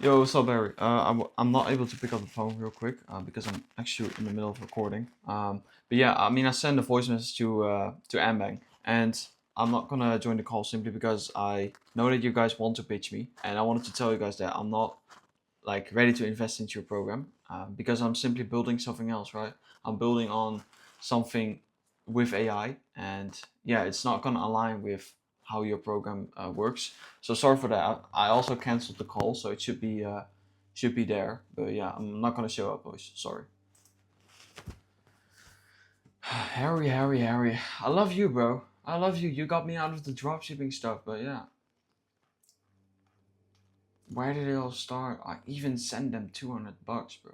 Yo, what's up, Barry? I'm not able to pick up the phone real quick because I'm actually in the middle of recording. But yeah, I mean, I sent a voice message to Ambang, and I'm not gonna join the call simply because I know that you guys want to pitch me, and I wanted to tell you guys that I'm not like ready to invest into your program because I'm simply building something else, right? I'm building on something with AI, and yeah, it's not gonna align with how your program works. So sorry for that. I also canceled the call, so it should be there. But yeah, I'm not gonna show up, boys. Sorry. Harry, Harry, Harry. I love you, bro. I love you. You got me out of the dropshipping stuff, but yeah. Where did it all start? I even sent them $200, bro.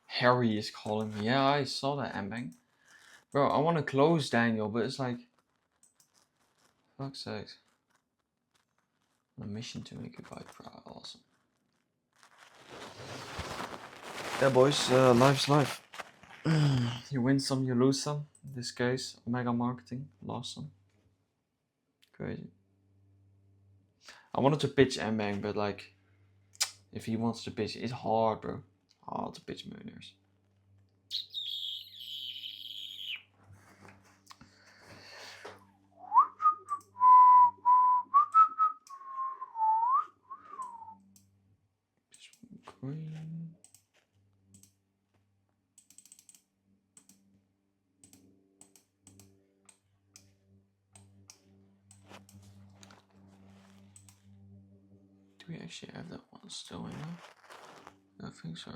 Harry is calling me. Yeah, I saw that, Ambang. Bro, I want to close Daniel, but it's like, fuck's sake. On a mission to make you guys proud. Awesome. Yeah, boys, life's life. You win some, you lose some. In this case, Omega Marketing lost some. Crazy. I wanted to pitch Ambang, but like, if he wants to pitch, it's hard, bro. Hard to pitch millionaires. Green. Do we actually have that one still in there? I think so.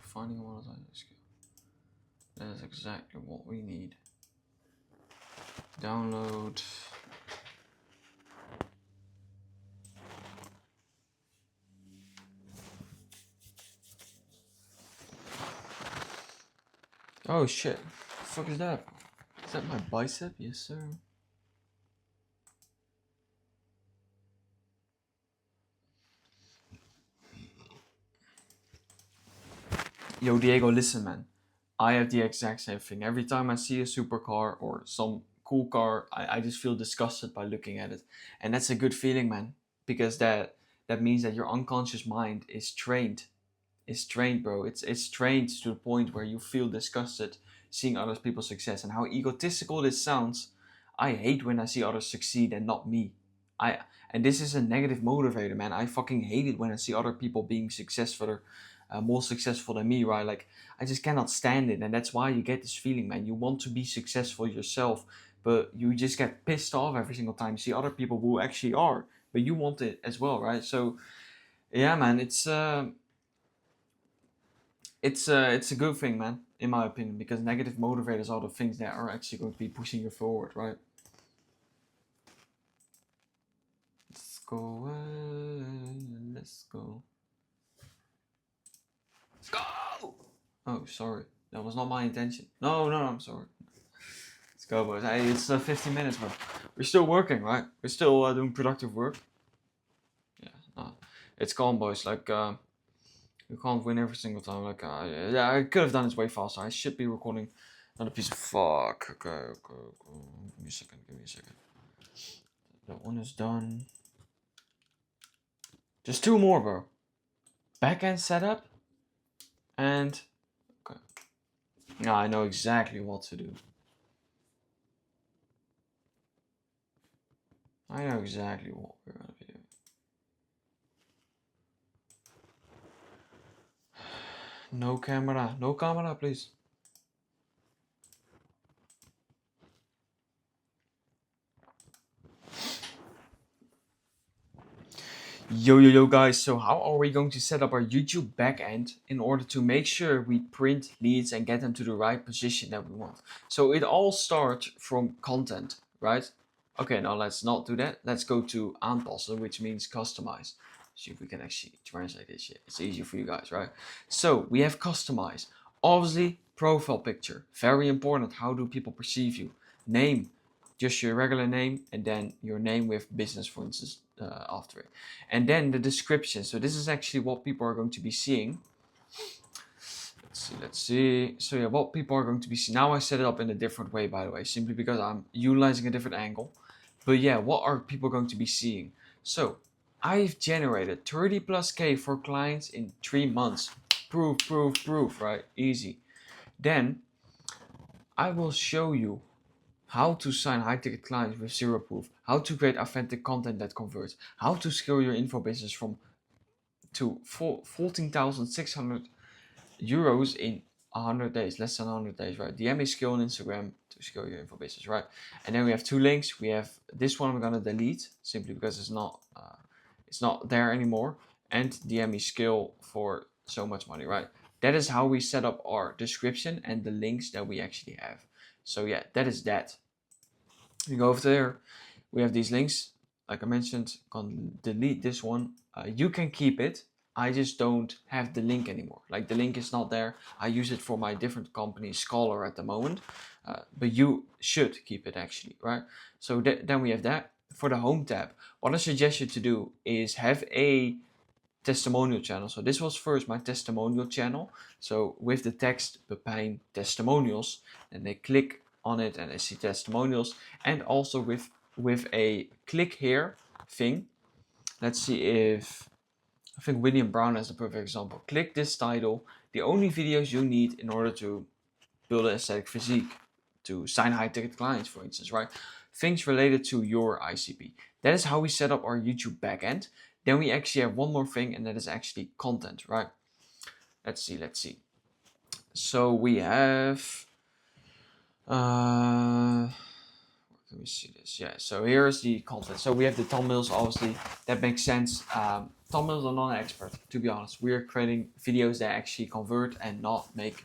Finding a monetizing skill. That is exactly what we need. Download. Oh shit. The fuck is that? Is that my bicep? Yes, sir. Yo, Diego, listen, man. I have the exact same thing. Every time I see a supercar or some cool car, I just feel disgusted by looking at it. And that's a good feeling, man. Because that means that your unconscious mind is trained. It's trained, bro. It's trained to the point where you feel disgusted seeing other people's success. And how egotistical this sounds, I hate when I see others succeed and not me. And this is a negative motivator, man. I fucking hate it when I see other people being successful, more successful than me, right? Like, I just cannot stand it, and that's why you get this feeling, man. You want to be successful yourself, but you just get pissed off every single time you see other people who actually are, but you want it as well, right? So, yeah, man, it's a good thing, man, in my opinion, because negative motivators are the things that are actually going to be pushing you forward, right? Let's go. Let's go. Let's go. Oh, sorry. That was not my intention. No, I'm sorry. Let's go, boys. Hey, it's 15 minutes, bro. We're still working, right? We're still doing productive work. Yeah, no. It's calm, boys. Like, you can't win every single time. Like, yeah, I could have done this way faster. I should be recording another piece of fuck. Okay. Give me a second. That one is done. Just 2 more, bro. Backend setup. And, okay. Now I know exactly what to do. I know exactly what we're gonna be doing. No camera, please. Yo guys, so how are we going to set up our YouTube backend in order to make sure we print leads and get them to the right position that we want? So it all starts from content, right? Okay, now let's not do that. Let's go to aanpassen, which means customize. See if we can actually translate this shit. It's easier for you guys, right? So we have customize. Obviously, profile picture. Very important. How do people perceive you? Name. Just your regular name and then your name with business, for instance, after it. And then the description. So this is actually what people are going to be seeing. Let's see. So yeah, what people are going to be seeing. Now I set it up in a different way, by the way, simply because I'm utilizing a different angle. But yeah, what are people going to be seeing? So I've generated 30 plus K for clients in 3 months. Proof, right? Easy. Then I will show you how to sign high-ticket clients with zero proof, how to create authentic content that converts, how to scale your info business to 14,600 euros in 100 days, less than 100 days, right? DM me skill on Instagram to scale your info business, right? And then we have 2 links. We have this one we're gonna delete simply because it's not there anymore, and DM me skill for so much money, right? That is how we set up our description and the links that we actually have. So yeah, that is that. You go over there, we have these links. Like I mentioned, can delete this one. You can keep it. I just don't have the link anymore. Like the link is not there. I use it for my different company, Scholar, at the moment. But you should keep it actually, right? So then we have that. For the home tab, what I suggest you to do is have a testimonial channel. So this was first my testimonial channel. So with the text Pepijn testimonials, and they click on it and they see testimonials, and also with a click here thing. Let's see if I think William Brown has the perfect example. Click this title. The only videos you need in order to build an aesthetic physique, to sign high-ticket clients, for instance, right? Things related to your ICP. That is how we set up our YouTube backend. Then we actually have one more thing, and that is actually content, right? Let's see. So we have Let me see this. Yeah, so here's the content. So we have the thumbnails, obviously. That makes sense. Thumbnails are not an expert, to be honest. We're creating videos that actually convert and not make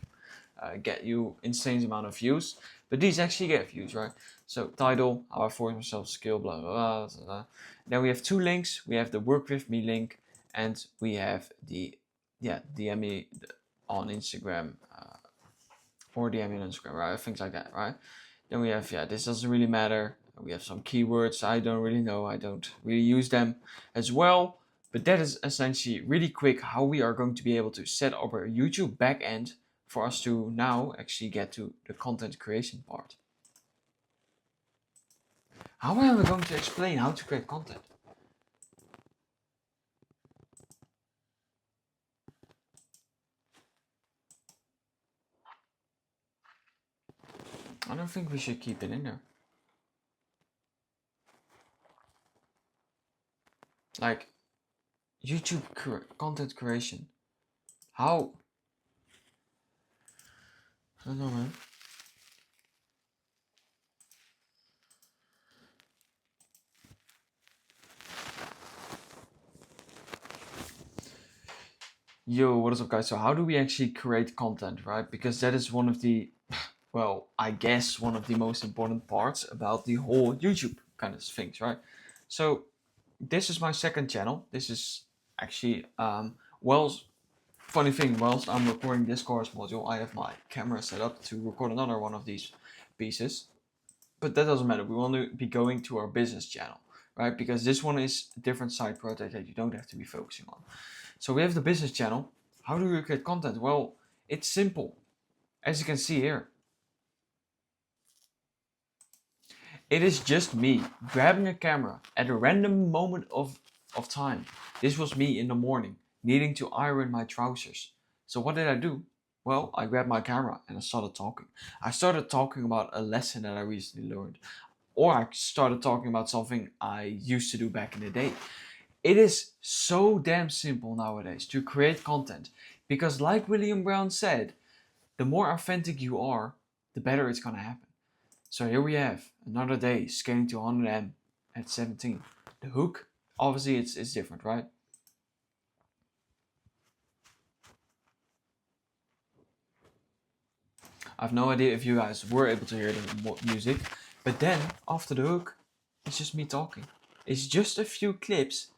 get you insane amount of views. But these actually get views, right? So title, how I force myself skill, blah, blah, blah, blah, blah. Then we have two links. We have the work with me link, and we have the, DM me on Instagram, or DM me on Instagram, right? Things like that, right? Then we have, this doesn't really matter. We have some keywords. I don't really know. I don't really use them as well. But that is essentially really quick how we are going to be able to set up our YouTube backend for us to now actually get to the content creation part. How am I going to explain how to create content? I don't think we should keep it in there. Like, YouTube content creation. How? I don't know, man. Yo, what is up, guys? So how do we actually create content, right? Because that is one of the, well, I guess one of the most important parts about the whole YouTube kind of things, right? So this is my second channel. This is actually, funny thing, whilst I'm recording this course module, I have my camera set up to record another one of these pieces. But that doesn't matter. We want to be going to our business channel, right? Because this one is a different side project that you don't have to be focusing on. So we have the business channel. How do we create content? Well, it's simple. As you can see here. It is just me grabbing a camera at a random moment of time. This was me in the morning, needing to iron my trousers. So what did I do? Well, I grabbed my camera and I started talking. I started talking about a lesson that I recently learned. Or I started talking about something I used to do back in the day. It is so damn simple nowadays to create content. Because like William Brown said, the more authentic you are, the better it's gonna happen. So here we have another day scaling to 100M at 17. The hook, obviously it's different, right? I have no idea if you guys were able to hear the music, but then after the hook, it's just me talking. It's just a few clips,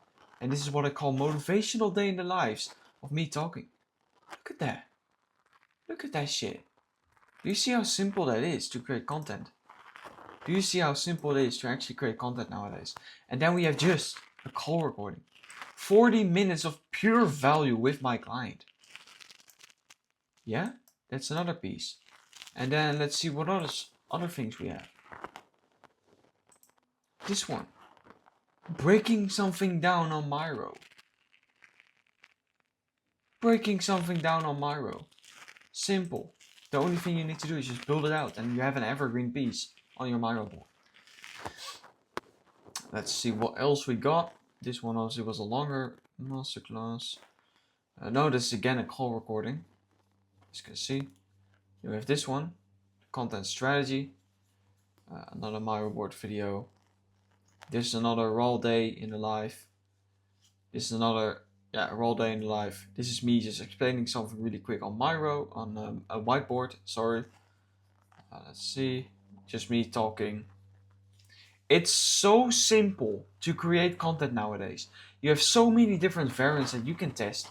and this is what I call motivational day in the lives of me talking. Look at that. Look at that shit. Do you see how simple that is to create content? Do you see how simple it is to actually create content nowadays? And then we have just a call recording. 40 minutes of pure value with my client. Yeah, that's another piece. And then let's see what other things we have. This one. Breaking something down on Miro. Breaking something down on Miro. Simple. The only thing you need to do is just build it out and you have an evergreen piece on your Miro board. Let's see what else we got. This one also was a longer masterclass. No, this is again a call recording. As you can see, you have this one, content strategy, another Miro board video. This is another raw day in the life. This is another raw day in the life. This is me just explaining something really quick on Miro, on a whiteboard. Sorry. Let's see, just me talking. It's so simple to create content nowadays. You have so many different variants that you can test.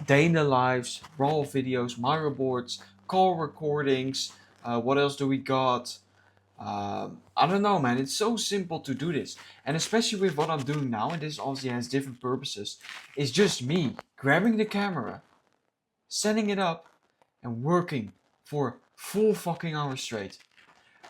Day in the lives, raw videos, Miro boards, call recordings. What else do we got? I don't know, man. It's so simple to do this. And especially with what I'm doing now, and this obviously has different purposes, it's just me grabbing the camera, setting it up, and working for full fucking hours straight.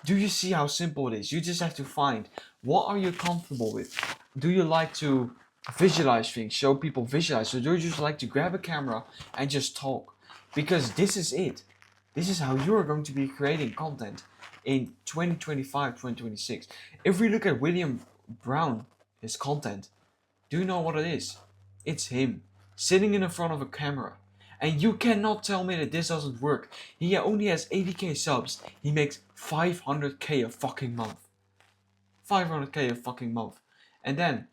Do you see how simple it is? You just have to find what are you comfortable with. Do you like to visualize things, show people visualize, or do you just like to grab a camera and just talk? Because this is it. This is how you're going to be creating content in 2025, 2026. If we look at William Brown, his content, do you know what it is? It's him sitting in front of a camera. And you cannot tell me that this doesn't work. He only has 80k subs. He makes 500k a fucking month. 500k a fucking month. And then,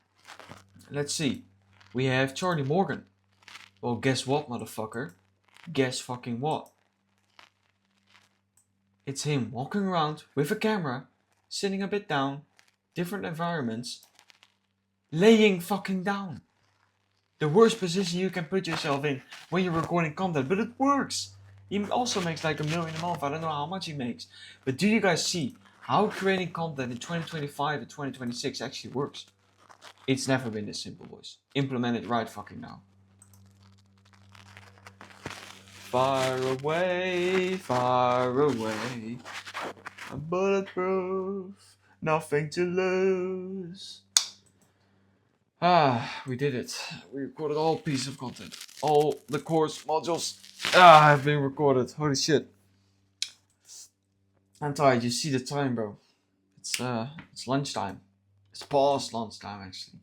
let's see, we have Charlie Morgan. Well, guess what, motherfucker? Guess fucking what? It's him walking around with a camera, sitting a bit down, different environments, laying fucking down. The worst position you can put yourself in when you're recording content, but it works. He also makes like $1 million a month. I don't know how much he makes. But do you guys see how creating content in 2025 and 2026 actually works? It's never been this simple, boys. Implement it right fucking now. Far away, I'm bulletproof, nothing to lose. We did it. We recorded all pieces of content. All the course modules have been recorded. Holy shit. I'm tired. You see the time, bro. It's lunchtime. It's past lunchtime, actually.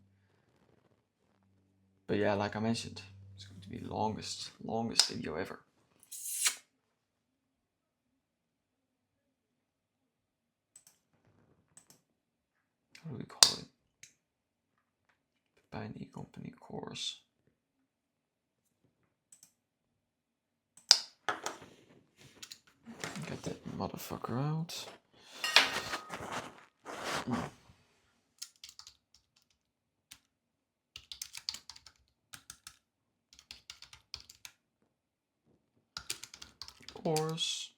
But yeah, like I mentioned, it's going to be the longest video ever. What do we call it? Pepijn e-company course. Get that motherfucker out. Course.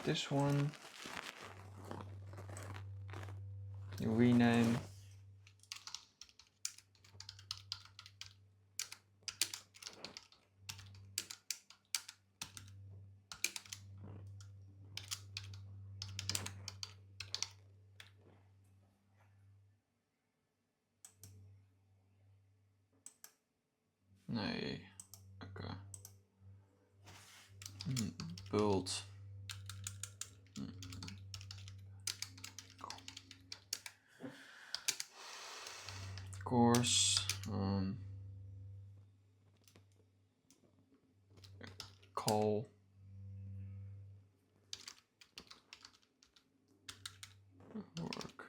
This one. You rename. Nee, okay. Build. Course. Call. Work.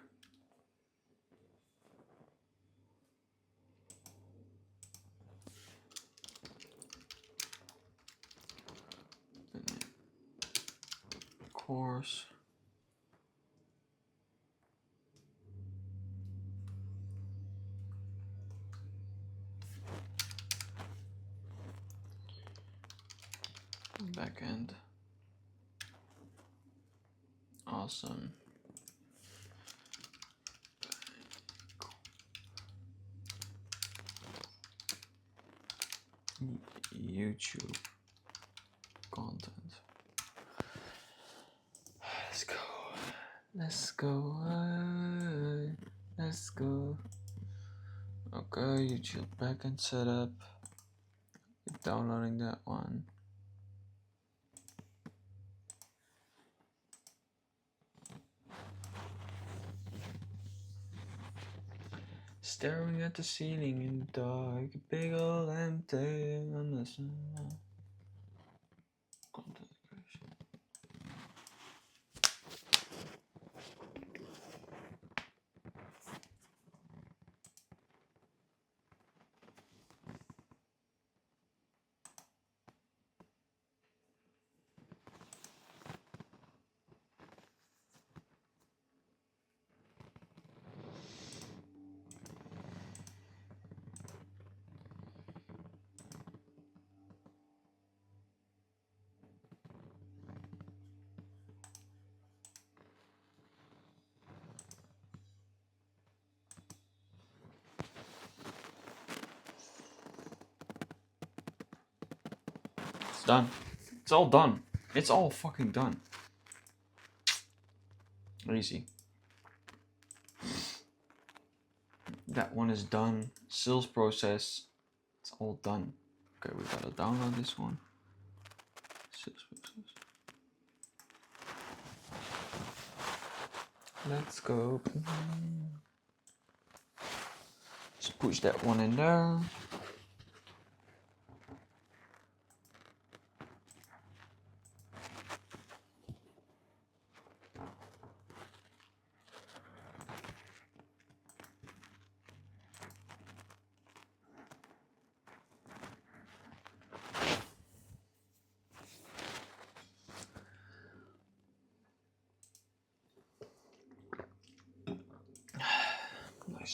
Course. Backend. Awesome. YouTube content. Let's go. Let's go. Let's go. Okay, YouTube backend setup. Downloading that one. Staring at the ceiling in the dark, big old empty on the content creation. It's done. It's all done. It's all fucking done. Easy. That one is done. Sales process. It's all done. Okay, we gotta download this one. Sales process. Let's go. Just push that one in there.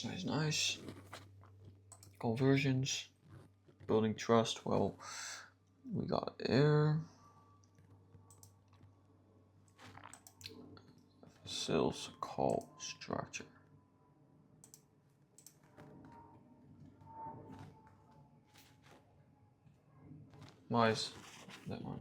Nice. Conversions. Building trust. Well, we got air. Sales call structure. Nice. That one.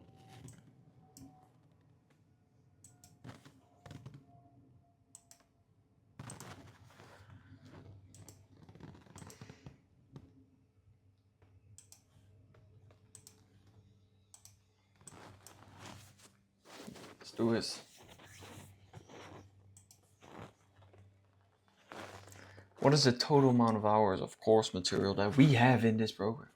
Let's do this. What is the total amount of hours of course material that we have in this program?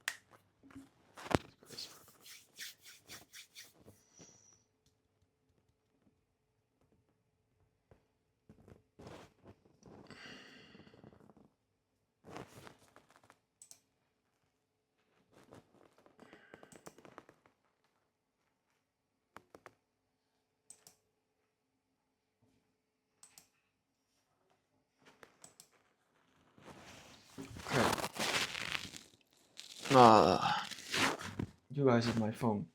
You guys have my phone.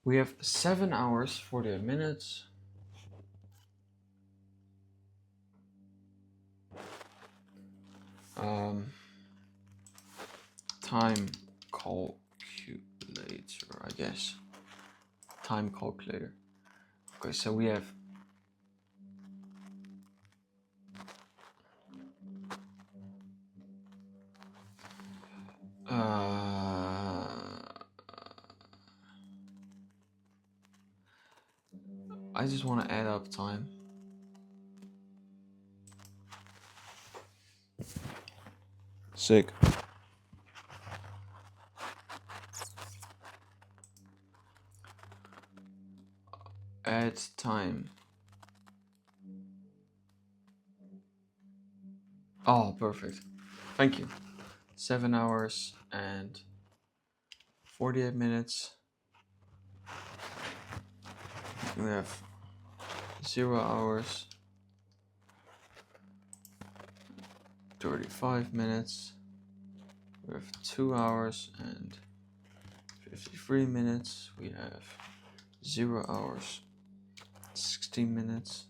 We have 7 hours, 48 minutes. Time calculator, I guess. Time calculator. Okay, so we have I just want to add up time.
Sick.
Add time. Oh, perfect. Thank you. 7 hours and 48 minutes. We have 0 hours, 35 minutes. We have 2 hours and 53 minutes. We have 0 hours, 16 minutes,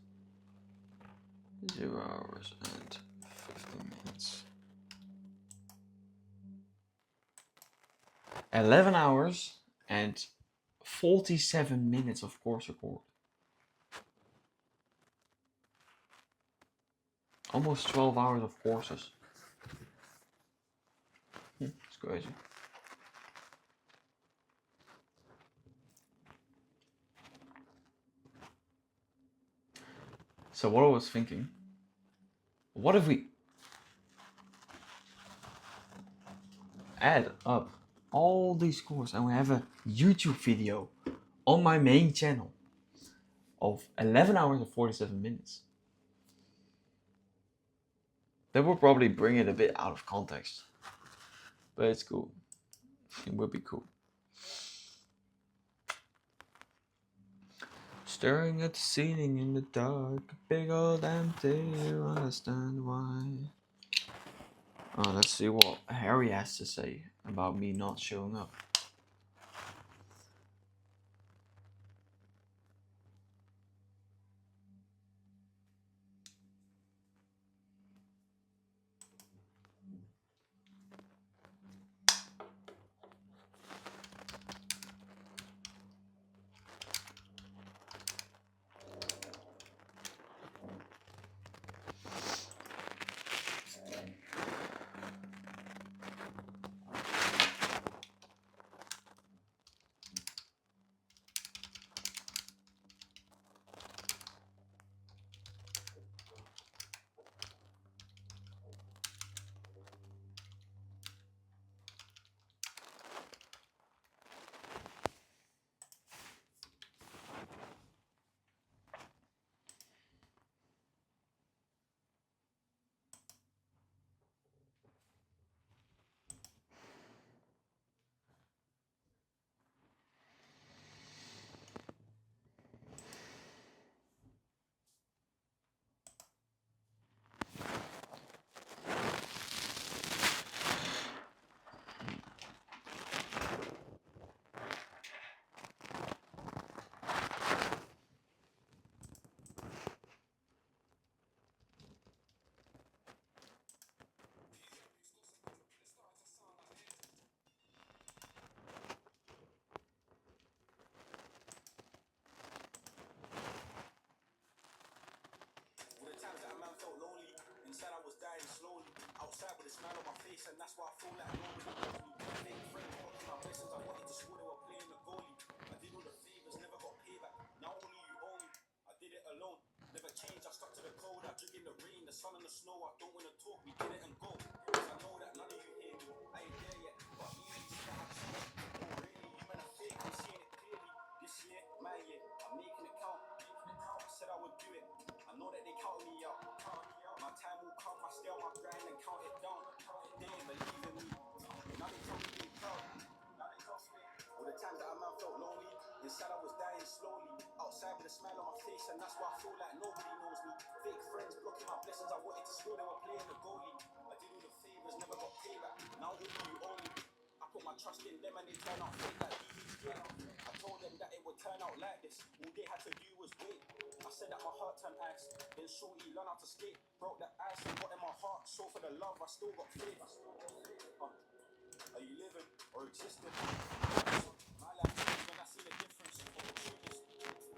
0 hours and 15 minutes. 11 hours and 47 minutes of course report. Almost 12 hours of courses. It's crazy. So what I was thinking, what if we add up all these scores and we have a YouTube video on my main channel of 11 hours and 47 minutes? That would probably bring it a bit out of context, but it's cool. It would be cool. Staring at the ceiling in the dark, big old empty, you understand why. Let's see what Harry has to say about me not showing up.
sun and the snow, I don't wanna talk, we get it and go. Cause I know that none of you hear me, I ain't there yet. But you see that I'm chilling. Oh really, you man are fake, I'm seeing it clearly. This year, my year, I'm making it count. I said I would do it, I know that they counted me out. My time will come, I stay on my grind and count it down. They ain't believing me, now they tell me they proud. All the times that a man felt lonely, inside I was dying slowly. Outside with a smile on my face, and that's why I feel like nobody knows me. Fake friends blocking my blessings, I wanted to score, they were playing the goalie. I did all the favours, never got payback, now who do you owe me? I put my trust in them and they turn out fake like DVJ. I told them that it would turn out like this, all they had to do was wait. I said that my heart turned ice, then shorty learn how to skate. Broke the ice and got in my heart, so for the love I still got faith. Are you living or existing? My life changed when I see the difference. Opportunist.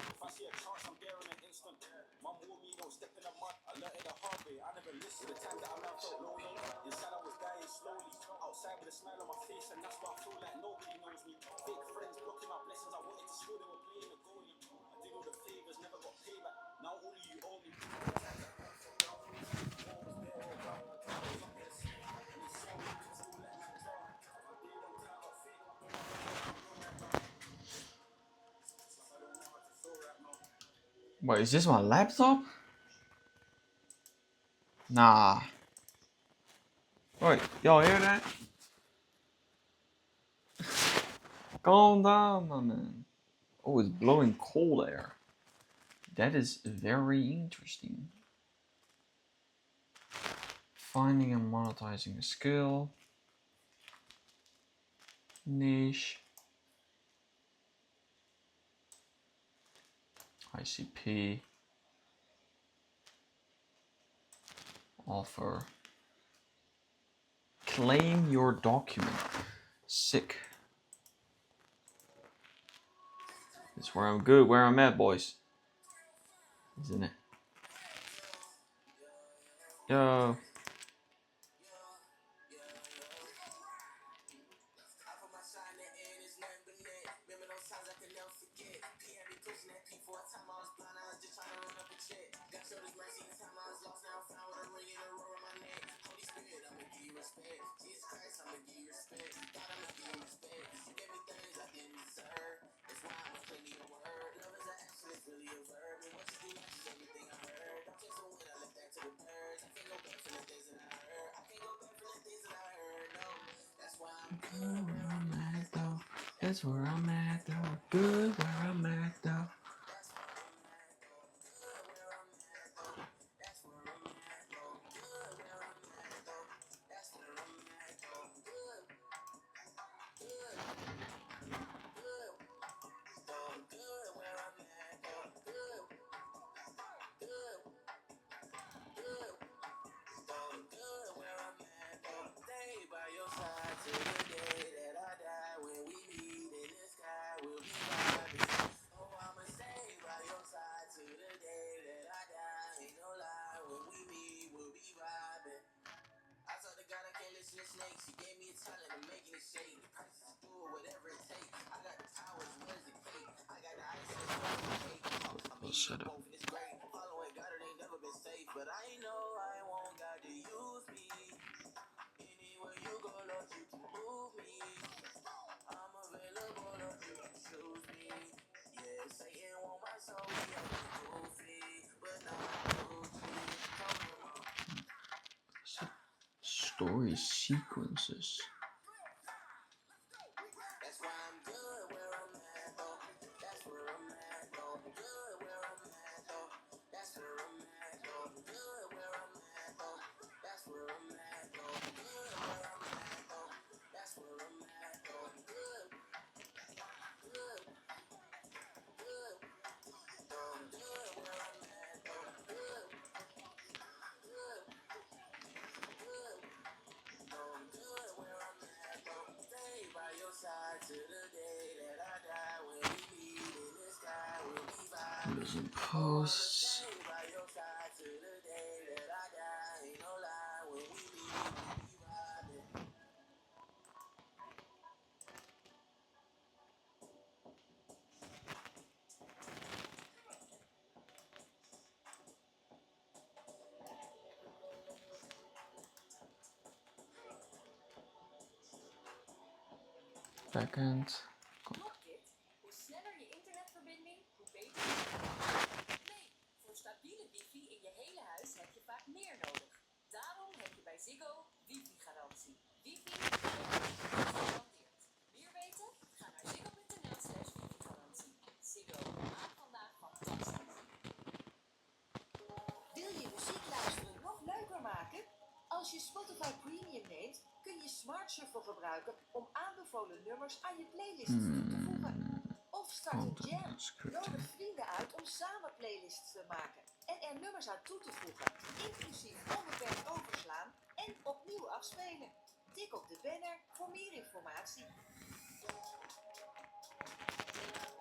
If I see a chance, I'm there in an instant. Mum warned me, don't step in the mud. I learned it the hard way. I never listened. The time that I felt lonely, inside I was dying slowly. Outside with a smile on my face, and that's why I feel like nobody knows me. Fake friends blocking my blessings. I wanted to score, they were playing the goalie. I did all the favors, never got payback. Now all of you owe me.
Wait, is this my laptop? Nah. Wait, y'all hear that? Calm down, my man. Oh, it's blowing cold air. That is very interesting. Finding and monetizing a skill. Niche. ICP. Offer. Claim your document. Sick. It's where I'm good, where I'm at, boys. Isn't it? Yo. That's where I'm at though. Good where I'm at though. Shut up. Story sequences. Using posts. Backend.
Klopt dit? Hoe sneller je internetverbinding, hoe beter je. Nee, voor stabiele wifi in je hele huis heb je vaak meer nodig. Daarom heb je bij Ziggo wifi-garantie. Wifi gegarandeerd. Meer weten? Ga naar ziggo.nl/wifi-garantie. Ziggo, maak vandaag fantastisch.
Wil je muziek luisteren nog leuker maken? Als je Spotify Premium neemt, kun je Smart Shuffle gebruiken om aanbevolen nummers aan je playlist toe te voegen. Of start een
Content
jam.
scripting.
Nodig vrienden uit om samen playlists te maken en er nummers aan toe te voegen, inclusief onbeperkt overslaan en opnieuw afspelen. Tik op de banner voor meer informatie.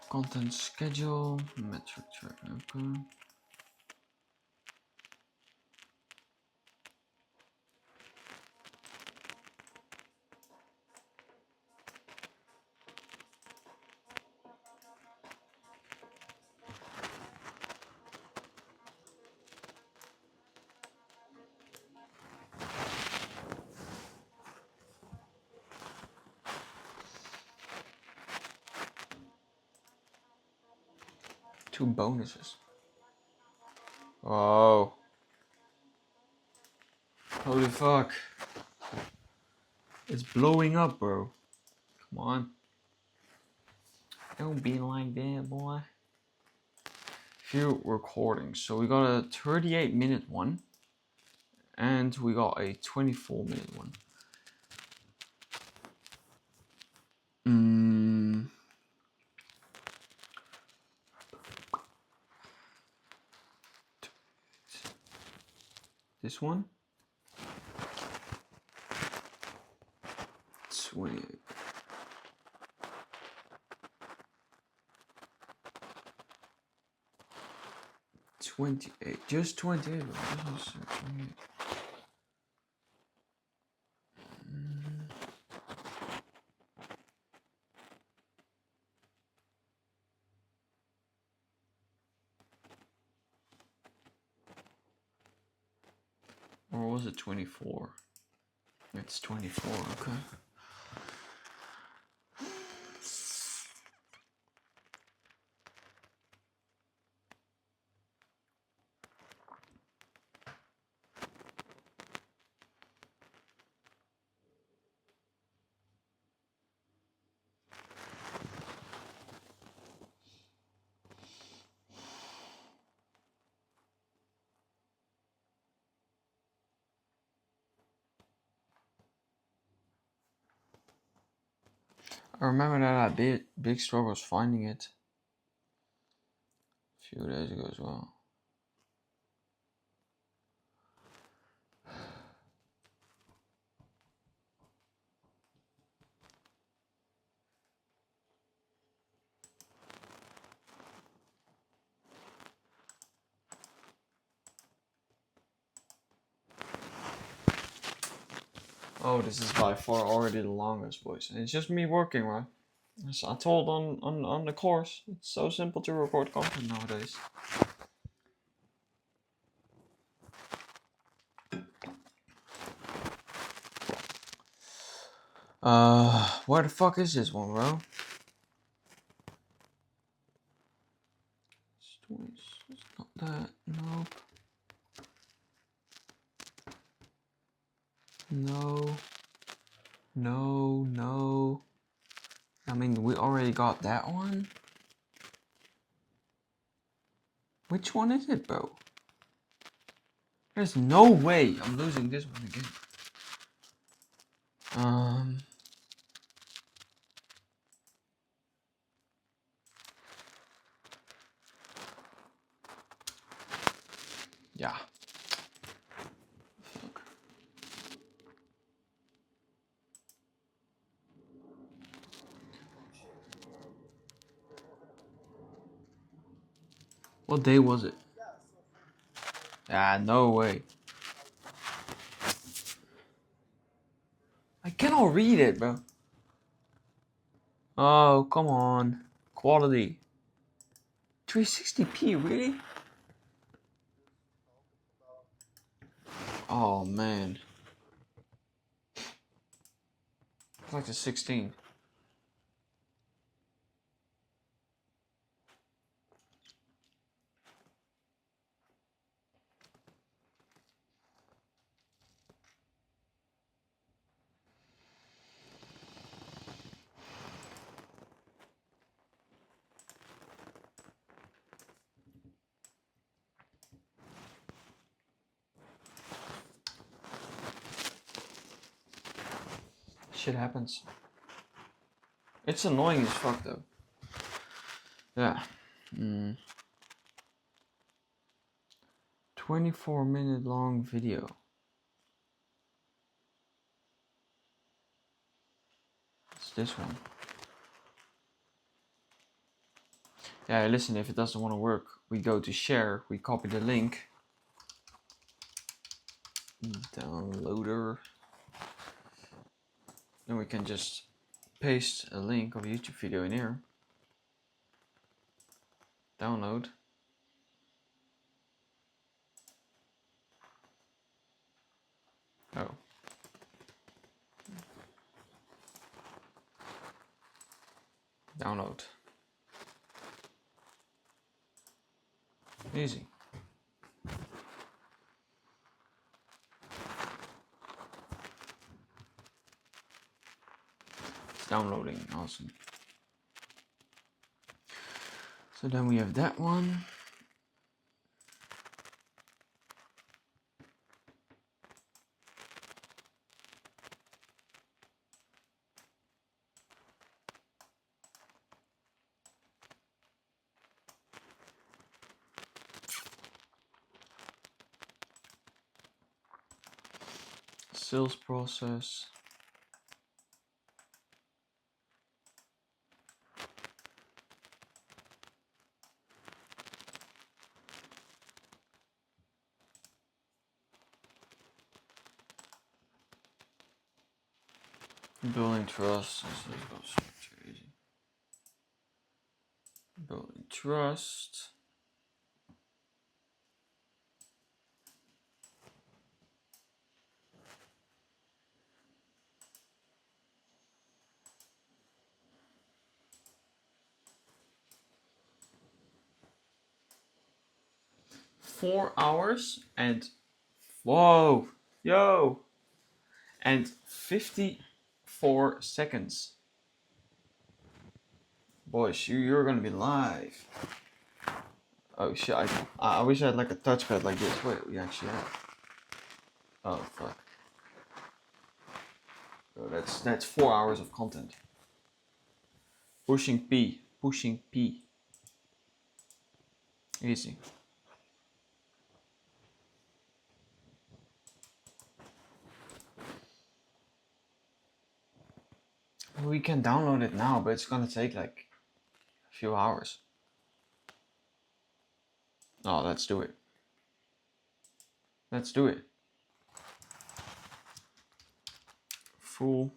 Content schedule. Metric track. Okay. Two bonuses. Oh. Holy fuck. It's blowing up, bro. Come on. Don't be like that, boy. Few recordings. So we got a 38-minute one. And we got a 24-minute one. This one? 28. Just 28. This is 28. Or was it 24? It's 24, okay. I remember that I had big struggles finding it a few days ago as well. Oh, this is by far already the longest, boys. And it's just me working, right? As I told on the course, it's so simple to record content nowadays. Where the fuck is this one, bro? It's not that. Nope. No. No, no. I mean, we already got that one. Which one is it, bro? There's no way I'm losing this one again. Yeah. Fuck. What day was it? Ah, no way. I cannot read it, bro. Oh, come on. Quality. 360p, really? Oh, man. It's like a 16. Shit happens. It's annoying as fuck though. Yeah. 24-minute long video. It's this one. Yeah, listen, if it doesn't want to work, we go to share, we copy the link. Downloader. Then we can just paste a link of a YouTube video in here. Download. Oh. Download. Easy. It's downloading, awesome. So then we have that one. Sales process. Building trust. Building trust. Four hours and whoa, yo, and 54 seconds. Boys, you're gonna be live. Oh shit! I wish I had like a touchpad like this. Wait, we actually have. Oh fuck. Oh, that's 4 hours of content. Pushing P. Easy. We can download it now, but it's gonna take like a few hours. Oh, let's do it. Let's do it. Full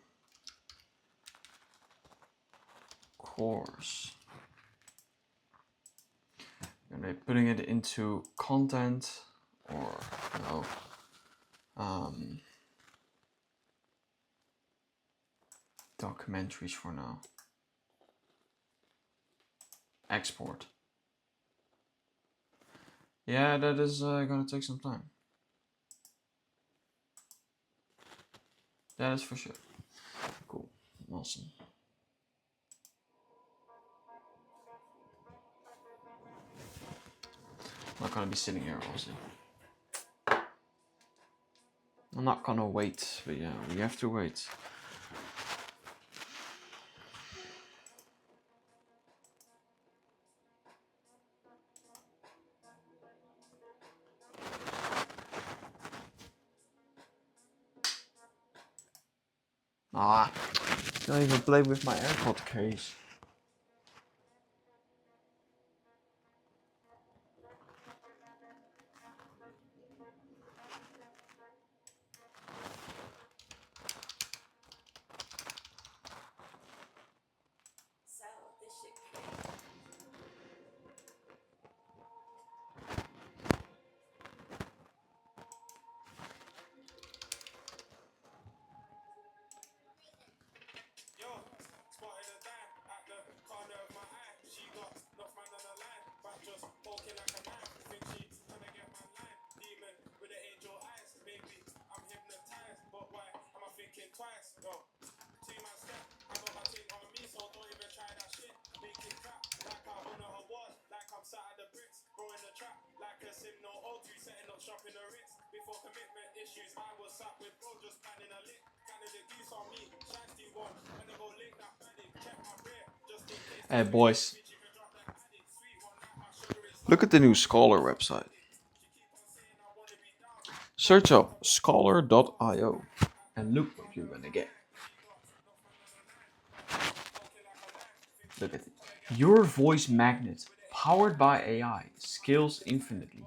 course. And they're putting it into content or no. Documentaries for now. Export. Yeah, that is gonna take some time. That is for sure. Cool. Awesome. I'm not gonna be sitting here also. I'm not gonna wait, but yeah, we have to wait. Don't even play with my AirPod case.
So, this shit crazy.
Yo, spotted a dime at the corner of my eye. She got enough man on the line, but just poking like a knife. Think she's trying to get my line. Demon with the angel eyes. Maybe I'm hypnotized, but why am I thinking twice? Yo, 2 man step. I got my thing on me, so don't even try that shit. Make it clap like I won an award, like I'm sat at the bricks, growing the trap like a sim no O2, setting up shop in the Ritz. Before commitment issues, I was sat with bro just planning a lick. Canada goose on me, shanty
Hey boys,
Look at the new Scholar website. Search up scholar.io.
and look what you're gonna get. Look at it. Your voice magnet, powered by AI, scales infinitely.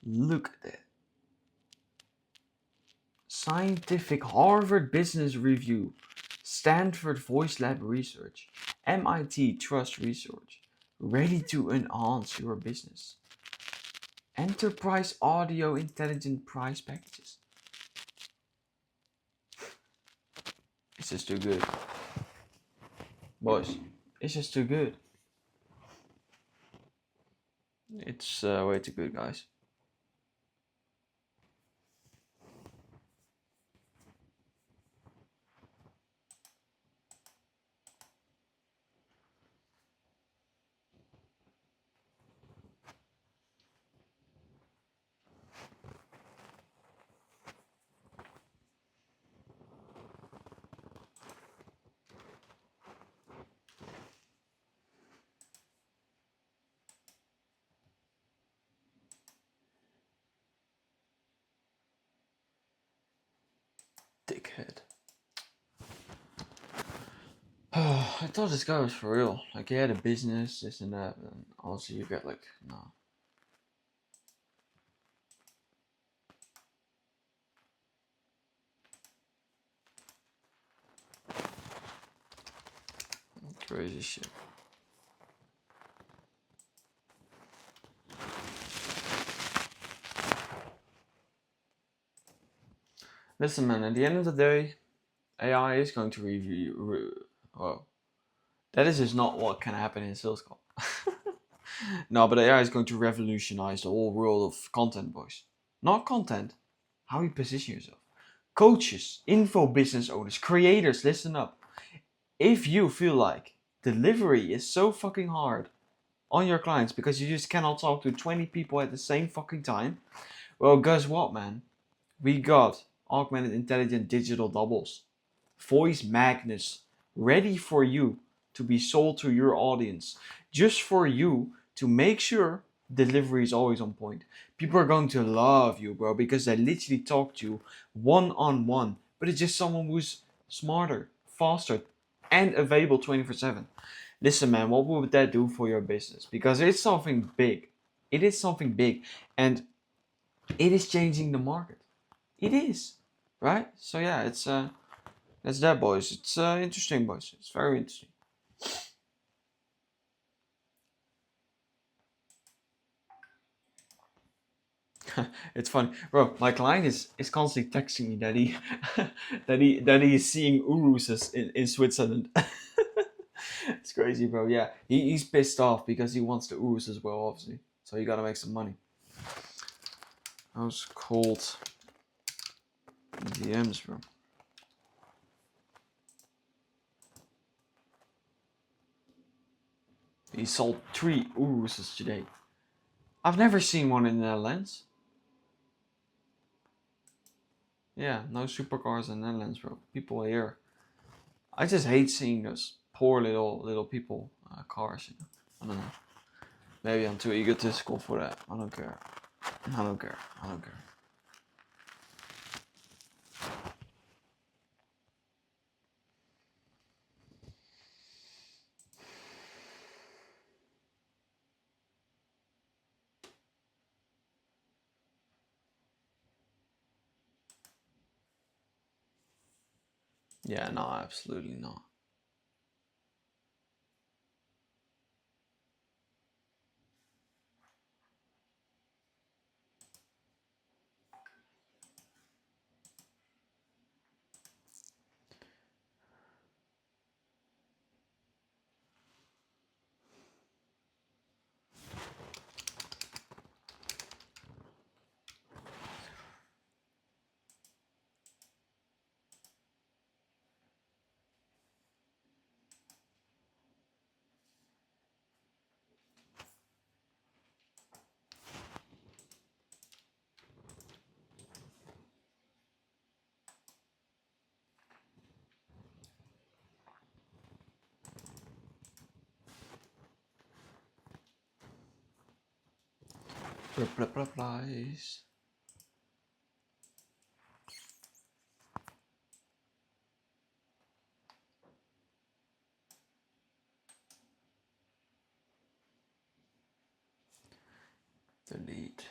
Look at that. Scientific Harvard Business Review, Stanford Voice Lab Research, MIT Trust Research, ready to enhance your business. Enterprise Audio Intelligent Price Packages. It's just too good. Boys, it's just too good. It's way too good, guys. Dickhead. I thought this guy was for real. Like, he had a business, this and that, and also you get like, no. Crazy shit. Listen, man, at the end of the day, AI is going to well, that is just not what can happen in sales call. No, but AI is going to revolutionize the whole world of content, boys. Not content, how you position yourself. Coaches, info business owners, creators, listen up. If you feel like delivery is so fucking hard on your clients because you just cannot talk to 20 people at the same fucking time, well, guess what, man? We got augmented intelligent digital doubles, voice magnets, ready for you to be sold to your audience, just for you to make sure delivery is always on point. People are going to love you, bro, because they literally talk to you one-on-one, but it's just someone who's smarter, faster, and available 24/7. Listen, man, what would that do for your business? Because it's something big. It is something big, and it is changing the market. It is, right? So yeah, that's that, boys. It's interesting, boys. It's very interesting. It's funny, bro. My client is constantly texting me that he that he is seeing Urus in Switzerland. It's crazy, bro. Yeah, he's pissed off because he wants the Urus as well, obviously. So you gotta make some money. I was cold DMs, bro. He sold 3 Uruses today. I've never seen one in the Netherlands. Yeah, no supercars in the Netherlands, bro. People here. I just hate seeing those poor little people cars. You know? I don't know. Maybe I'm too egotistical for that. I don't care. I don't care. I don't care. Yeah, no, absolutely not. Replies. Delete.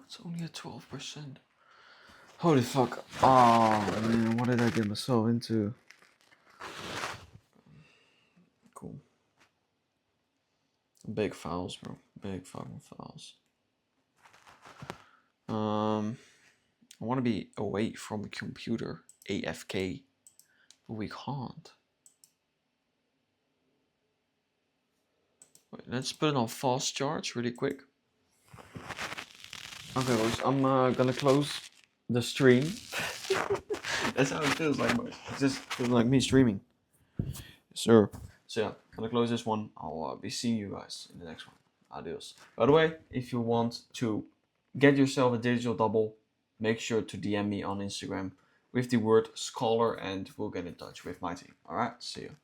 It's only at 12%. Holy fuck. Oh man, what did I get myself into? Cool. Big files, bro. Big fucking files. I want to be away from the computer, AFK, but we can't. Wait, let's put it on fast charge really quick. Okay, boys, I'm gonna close the stream. That's how it feels like, boys. It just feels like me streaming. Yes, sir. So yeah, gonna close this one. I'll be seeing you guys in the next one. Adios. By the way, if you want to get yourself a digital double, make sure to DM me on Instagram with the word scholar and we'll get in touch with my team. Alright, see you.